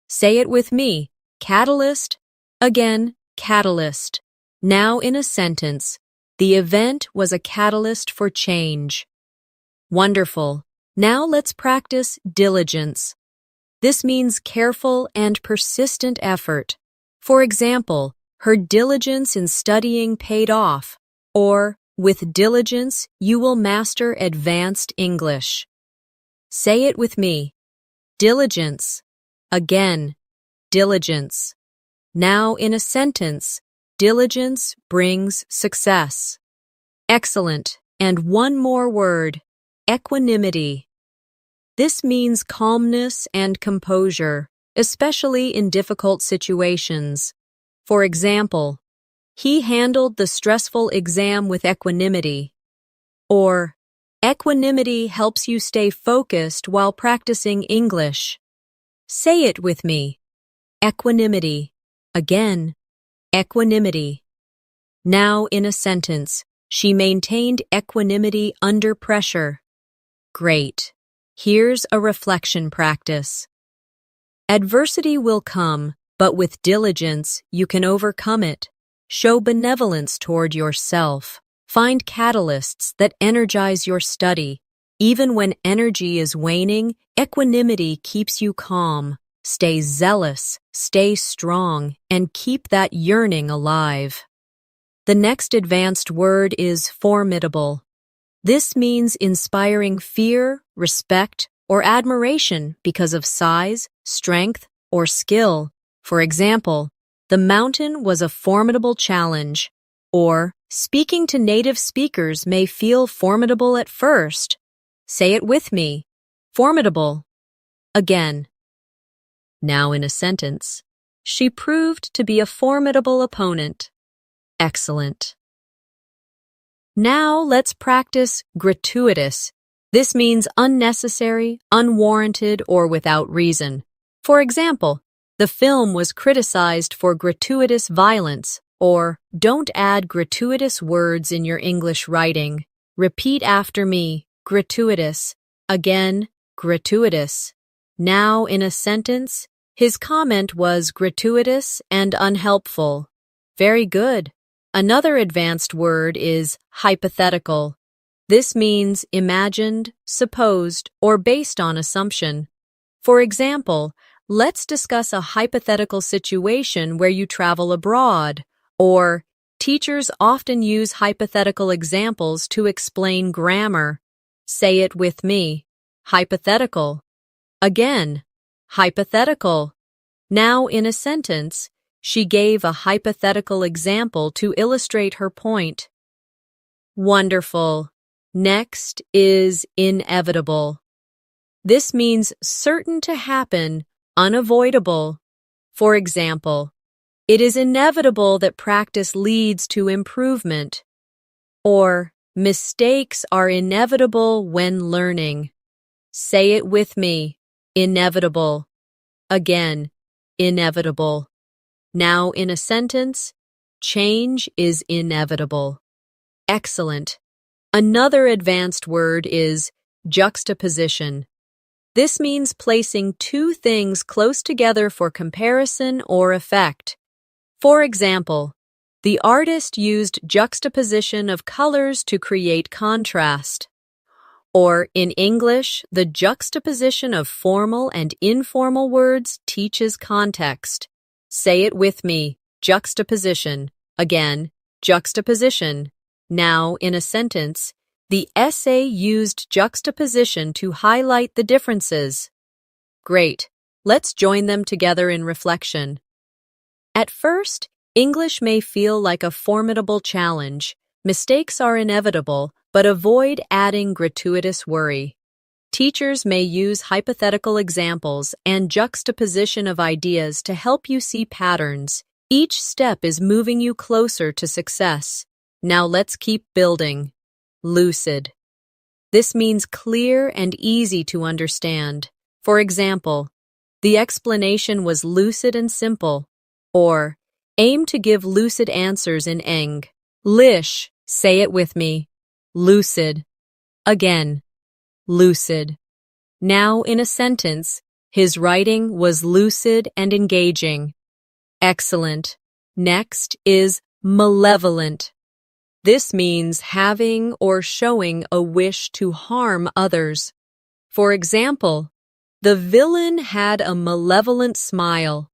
Say it with me. Catalyst. Again, catalyst. Now in a sentence, the event was a catalyst for change. Wonderful. Now let's practice diligence. This means careful and persistent effort. For example, her diligence in studying paid off. Or, with diligence, you will master advanced English. Say it with me. Diligence. Again, diligence. Now in a sentence, diligence brings success. Excellent. And one more word, equanimity. This means calmness and composure, especially in difficult situations. For example, he handled the stressful exam with equanimity. Or, equanimity helps you stay focused while practicing English. Say it with me. Equanimity. Again, equanimity. Now in a sentence, she maintained equanimity under pressure. Great. Here's a reflection practice. Adversity will come, but with diligence, you can overcome it. Show benevolence toward yourself. Find catalysts that energize your study. Even when energy is waning, equanimity keeps you calm. Stay zealous, stay strong, and keep that yearning alive. The next advanced word is formidable. This means inspiring fear, respect, or admiration because of size, strength, or skill. For example, the mountain was a formidable challenge. Or, Speaking to native speakers may feel formidable at first. Say it with me. Formidable. Again. Now in a sentence. She proved to be a formidable opponent. Excellent. Now let's practice gratuitous. This means unnecessary, unwarranted, or without reason. For example, the film was criticized for gratuitous violence, or don't add gratuitous words in your English writing. Repeat after me, gratuitous. Again, gratuitous. Now in a sentence, his comment was gratuitous and unhelpful. Very good. Another advanced word is hypothetical. This means imagined, supposed, or based on assumption. For example, let's discuss a hypothetical situation where you travel abroad, or teachers often use hypothetical examples to explain grammar. Say it with me. Hypothetical. Again, hypothetical. Now in a sentence, she gave a hypothetical example to illustrate her point. Wonderful. Next is inevitable. This means certain to happen, unavoidable. For example, it is inevitable that practice leads to improvement. Or, mistakes are inevitable when learning. Say it with me. Inevitable. Again, inevitable. Now in a sentence, change is inevitable. Excellent. Another advanced word is juxtaposition. This means placing two things close together for comparison or effect. For example, the artist used juxtaposition of colors to create contrast. Or in English, the juxtaposition of formal and informal words teaches context. Say it with me, juxtaposition. Again, juxtaposition. Now, in a sentence, the essay used juxtaposition to highlight the differences. Great. Let's join them together in reflection. At first, English may feel like a formidable challenge. Mistakes are inevitable, but avoid adding gratuitous worry. Teachers may use hypothetical examples and juxtaposition of ideas to help you see patterns. Each step is moving you closer to success. Now let's keep building. Lucid. This means clear and easy to understand. For example, the explanation was lucid and simple. Or, aim to give lucid answers in Eng. Lish. Say it with me. Lucid. Again. Lucid. Now in a sentence, his writing was lucid and engaging. Excellent. Next is malevolent. This means having or showing a wish to harm others. For example, the villain had a malevolent smile.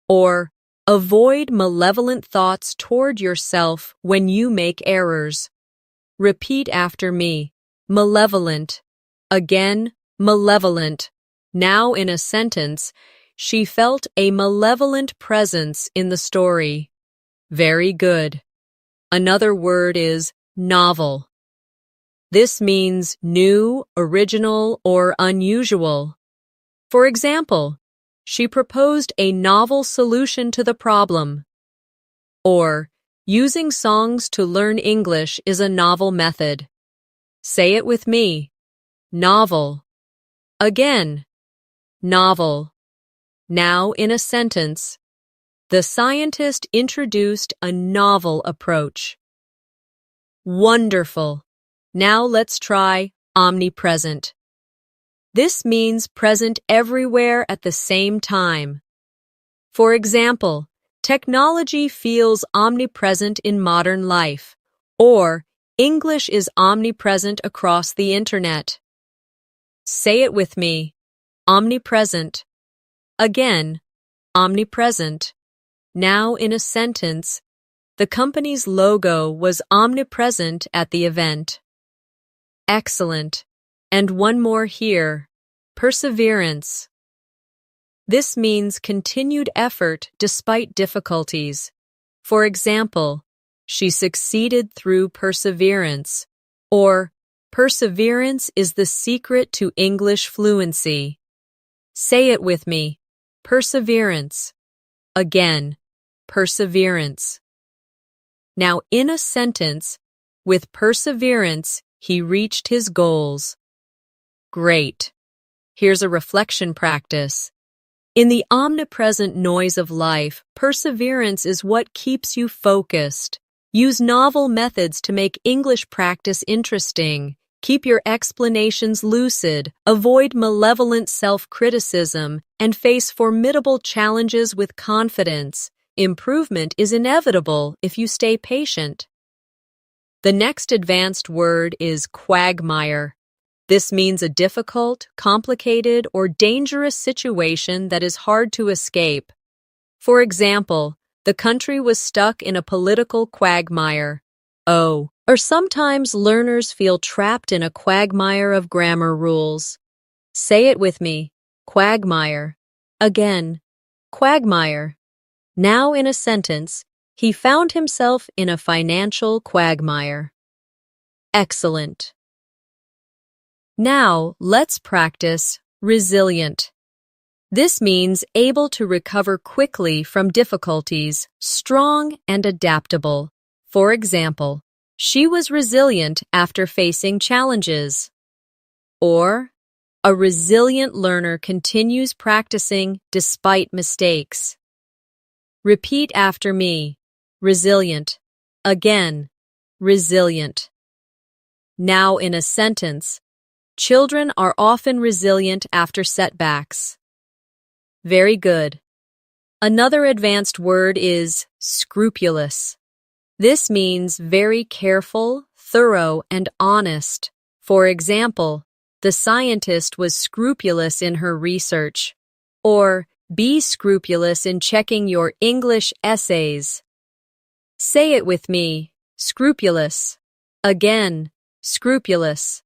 Or, avoid malevolent thoughts toward yourself when you make errors. Repeat after me. Malevolent. Again, malevolent. Now in a sentence, she felt a malevolent presence in the story. Very good. Another word is novel. This means new, original, or unusual. For example, she proposed a novel solution to the problem. Or, using songs to learn English is a novel method. Say it with me. Novel. Again. Novel. Now in a sentence. The scientist introduced a novel approach. Wonderful. Now let's try omnipresent. This means present everywhere at the same time. For example, technology feels omnipresent in modern life, or English is omnipresent across the internet. Say it with me. Omnipresent. Again, omnipresent. Now in a sentence, the company's logo was omnipresent at the event. Excellent. And one more here. Perseverance. This means continued effort despite difficulties. For example, She succeeded through perseverance. Or, perseverance is the secret to English fluency. Say it with me. Perseverance. Again, perseverance. Now, in a sentence, with perseverance, he reached his goals. Great. Here's a reflection practice. In the omnipresent noise of life, perseverance is what keeps you focused. Use novel methods to make English practice interesting. Keep your explanations lucid, avoid malevolent self-criticism, and face formidable challenges with confidence. Improvement is inevitable if you stay patient. The next advanced word is quagmire. This means a difficult, complicated, or dangerous situation that is hard to escape. For example, the country was stuck in a political quagmire. Oh, or sometimes learners feel trapped in a quagmire of grammar rules. Say it with me. Quagmire. Again. Quagmire. Now in a sentence, he found himself in a financial quagmire. Excellent. Now, let's practice resilient. This means able to recover quickly from difficulties, strong and adaptable. For example, she was resilient after facing challenges. Or, a resilient learner continues practicing despite mistakes. Repeat after me. Resilient. Again. Resilient. Now in a sentence, children are often resilient after setbacks. Very good. Another advanced word is scrupulous. This means very careful, thorough, and honest. For example, the scientist was scrupulous in her research. Or, be scrupulous in checking your English essays. Say it with me. Scrupulous. Again, scrupulous.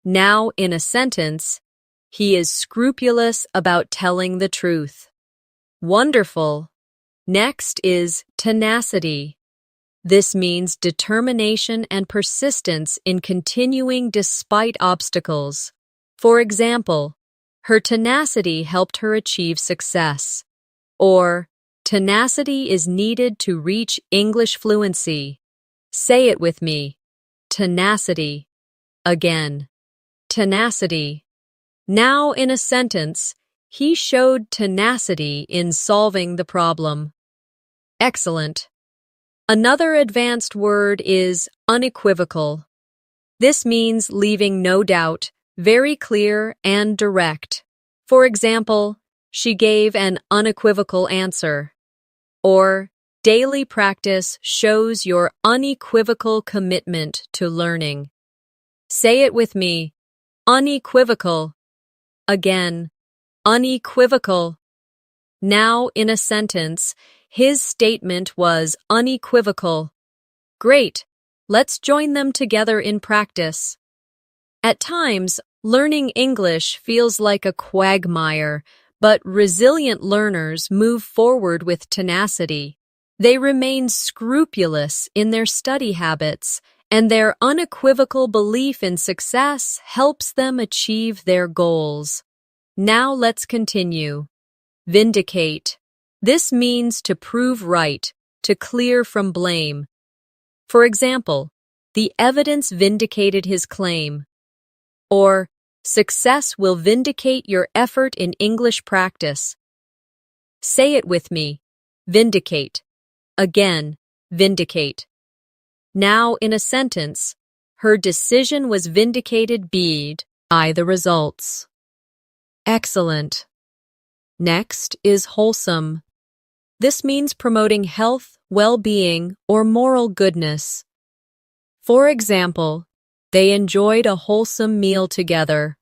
Now, in a sentence, he is scrupulous about telling the truth. Wonderful. Next is tenacity. This means determination and persistence in continuing despite obstacles. For example, her tenacity helped her achieve success. Or, tenacity is needed to reach English fluency. Say it with me. Tenacity. Again. Tenacity. Now in a sentence, he showed tenacity in solving the problem. Excellent. Another advanced word is unequivocal. This means leaving no doubt, very clear and direct. For example, she gave an unequivocal answer. Or, daily practice shows your unequivocal commitment to learning. Say it with me. Unequivocal. Again, unequivocal. Now, in a sentence, his statement was unequivocal. Great. Let's join them together in practice. At times, learning English feels like a quagmire, but resilient learners move forward with tenacity. They remain scrupulous in their study habits, and their unequivocal belief in success helps them achieve their goals. Now let's continue. Vindicate. This means to prove right, to clear from blame. For example, the evidence vindicated his claim. Or, success will vindicate your effort in English practice. Say it with me. Vindicate. Again, vindicate. Now in a sentence, her decision was vindicated by the results. Excellent. Next is wholesome. This means promoting health, well-being, or moral goodness. For example, they enjoyed a wholesome meal together.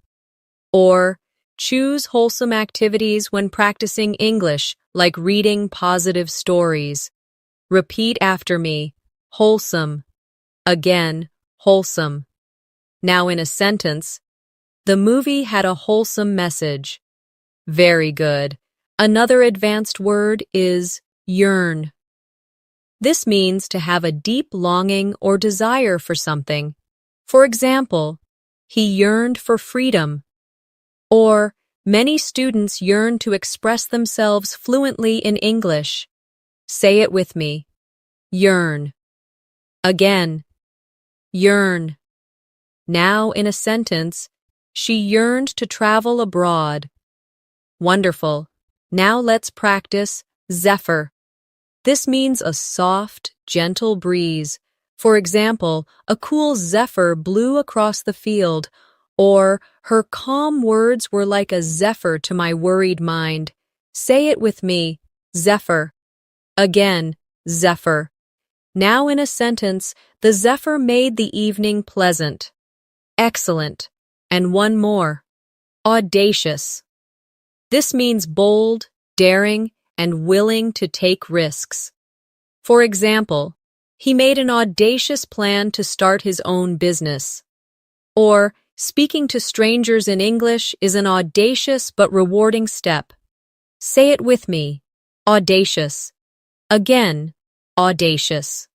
Or, choose wholesome activities when practicing English, like reading positive stories. Repeat after me. Wholesome. Again, wholesome. Now in a sentence, the movie had a wholesome message. Very good. Another advanced word is yearn. This means to have a deep longing or desire for something. For example, he yearned for freedom. Or, many students yearn to express themselves fluently in English. Say it with me. Yearn. Again. Yearn. Now in a sentence, she yearned to travel abroad. Wonderful. Now let's practice zephyr. This means a soft, gentle breeze. For example, a cool zephyr blew across the field, or her calm words were like a zephyr to my worried mind. Say it with me, zephyr. Again, zephyr. Now in a sentence, the zephyr made the evening pleasant. Excellent. And one more. Audacious. This means bold, daring, and willing to take risks. For example, he made an audacious plan to start his own business. Or, speaking to strangers in English is an audacious but rewarding step. Say it with me. Audacious. Again, audacious.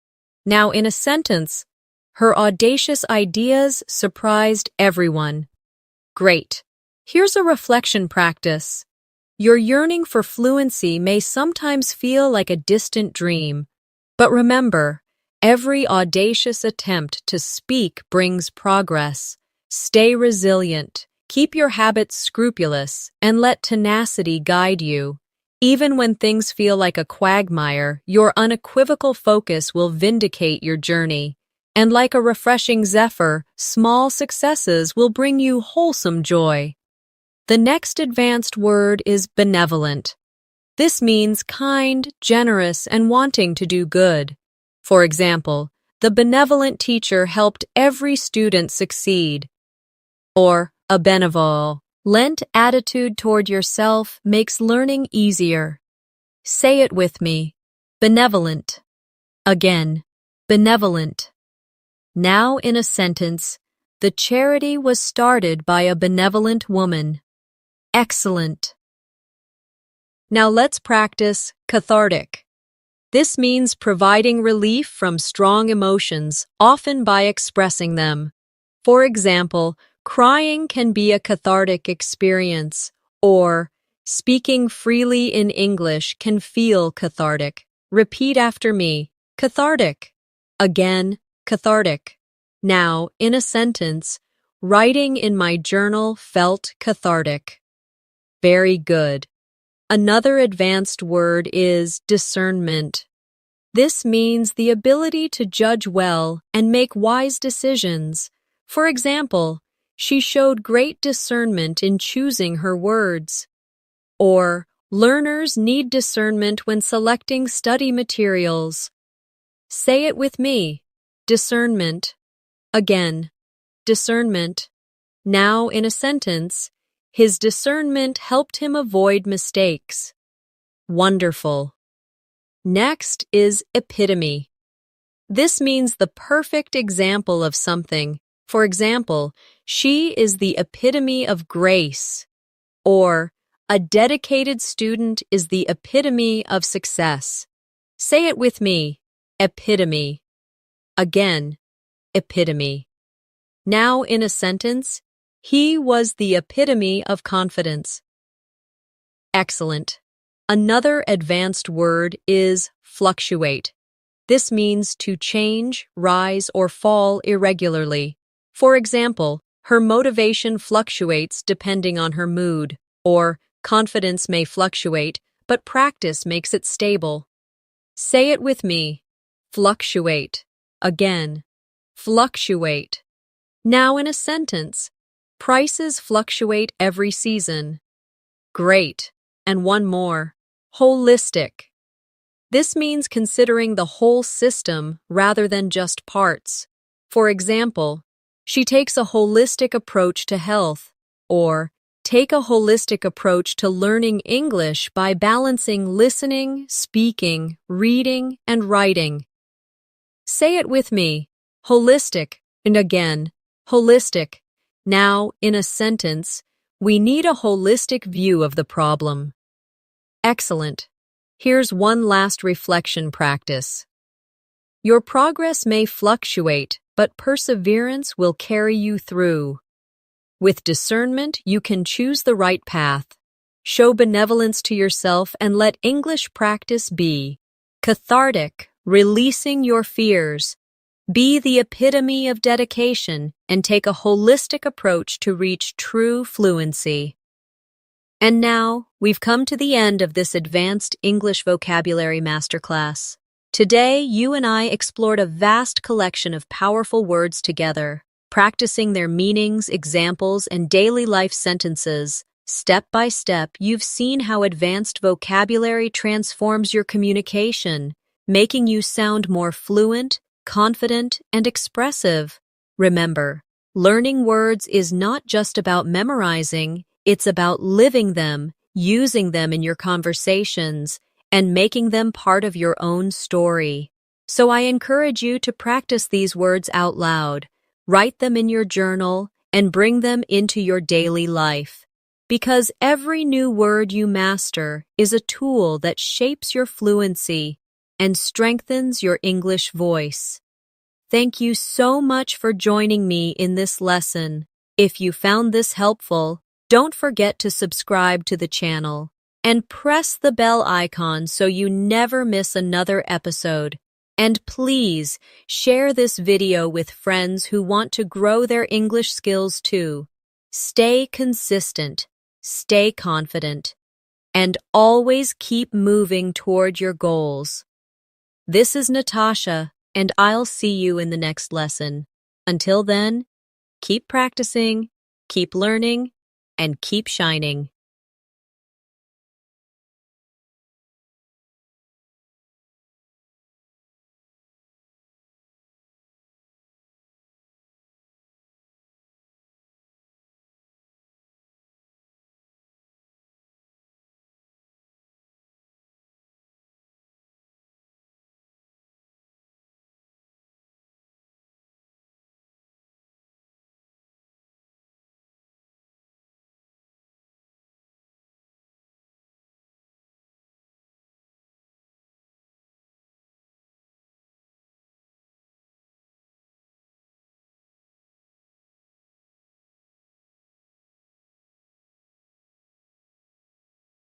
Now in a sentence, her audacious ideas surprised everyone. Great. Here's a reflection practice. Your yearning for fluency may sometimes feel like a distant dream, but remember, every audacious attempt to speak brings progress. Stay resilient, keep your habits scrupulous, and let tenacity guide you. Even when things feel like a quagmire, your unequivocal focus will vindicate your journey. And like a refreshing zephyr, small successes will bring you wholesome joy. The next advanced word is benevolent. This means kind, generous, and wanting to do good. For example, the benevolent teacher helped every student succeed. Or, a benevolent attitude toward yourself makes learning easier. Say it with me. Benevolent. Again, benevolent. Now in a sentence, the charity was started by a benevolent woman. Excellent. Now let's practice cathartic. This means providing relief from strong emotions, often by expressing them. For example, crying can be a cathartic experience, or speaking freely in English can feel cathartic. Repeat after me. Cathartic. Again, cathartic. Now, in a sentence, writing in my journal felt cathartic. Very good. Another advanced word is discernment. This means the ability to judge well and make wise decisions. For example, she showed great discernment in choosing her words. Or, learners need discernment when selecting study materials. Say it with me. Discernment. Again, discernment. Now in a sentence, his discernment helped him avoid mistakes. Wonderful. Next is epitome. This means the perfect example of something. For example, she is the epitome of grace. Or, a dedicated student is the epitome of success. Say it with me. Epitome. Again, epitome. Now in a sentence, he was the epitome of confidence. Excellent. Another advanced word is fluctuate. This means to change, rise, or fall irregularly. For example, her motivation fluctuates depending on her mood, or confidence may fluctuate, but practice makes it stable. Say it with me. Fluctuate. Again, fluctuate. Now in a sentence, prices fluctuate every season. Great. And one more. Holistic. This means considering the whole system rather than just parts. For example, she takes a holistic approach to health, or take a holistic approach to learning English by balancing listening, speaking, reading, and writing. Say it with me. Holistic. And again, holistic. Now, in a sentence, we need a holistic view of the problem. Excellent. Here's one last reflection practice. Your progress may fluctuate, but perseverance will carry you through. With discernment, you can choose the right path. Show benevolence to yourself and let English practice be cathartic, releasing your fears. Be the epitome of dedication and take a holistic approach to reach true fluency. And now, we've come to the end of this advanced English vocabulary masterclass. Today, you and I explored a vast collection of powerful words together, practicing their meanings, examples, and daily life sentences. Step by step, you've seen how advanced vocabulary transforms your communication, making you sound more fluent, confident, and expressive. Remember, learning words is not just about memorizing, it's about living them, using them in your conversations, and making them part of your own story. So I encourage you to practice these words out loud, write them in your journal, and bring them into your daily life. Because every new word you master is a tool that shapes your fluency and strengthens your English voice. Thank you so much for joining me in this lesson. If you found this helpful, don't forget to subscribe to the channel and press the bell icon so you never miss another episode. And please share this video with friends who want to grow their English skills too. Stay consistent, stay confident, and always keep moving toward your goals. This is Natasha, and I'll see you in the next lesson. Until then, keep practicing, keep learning, and keep shining.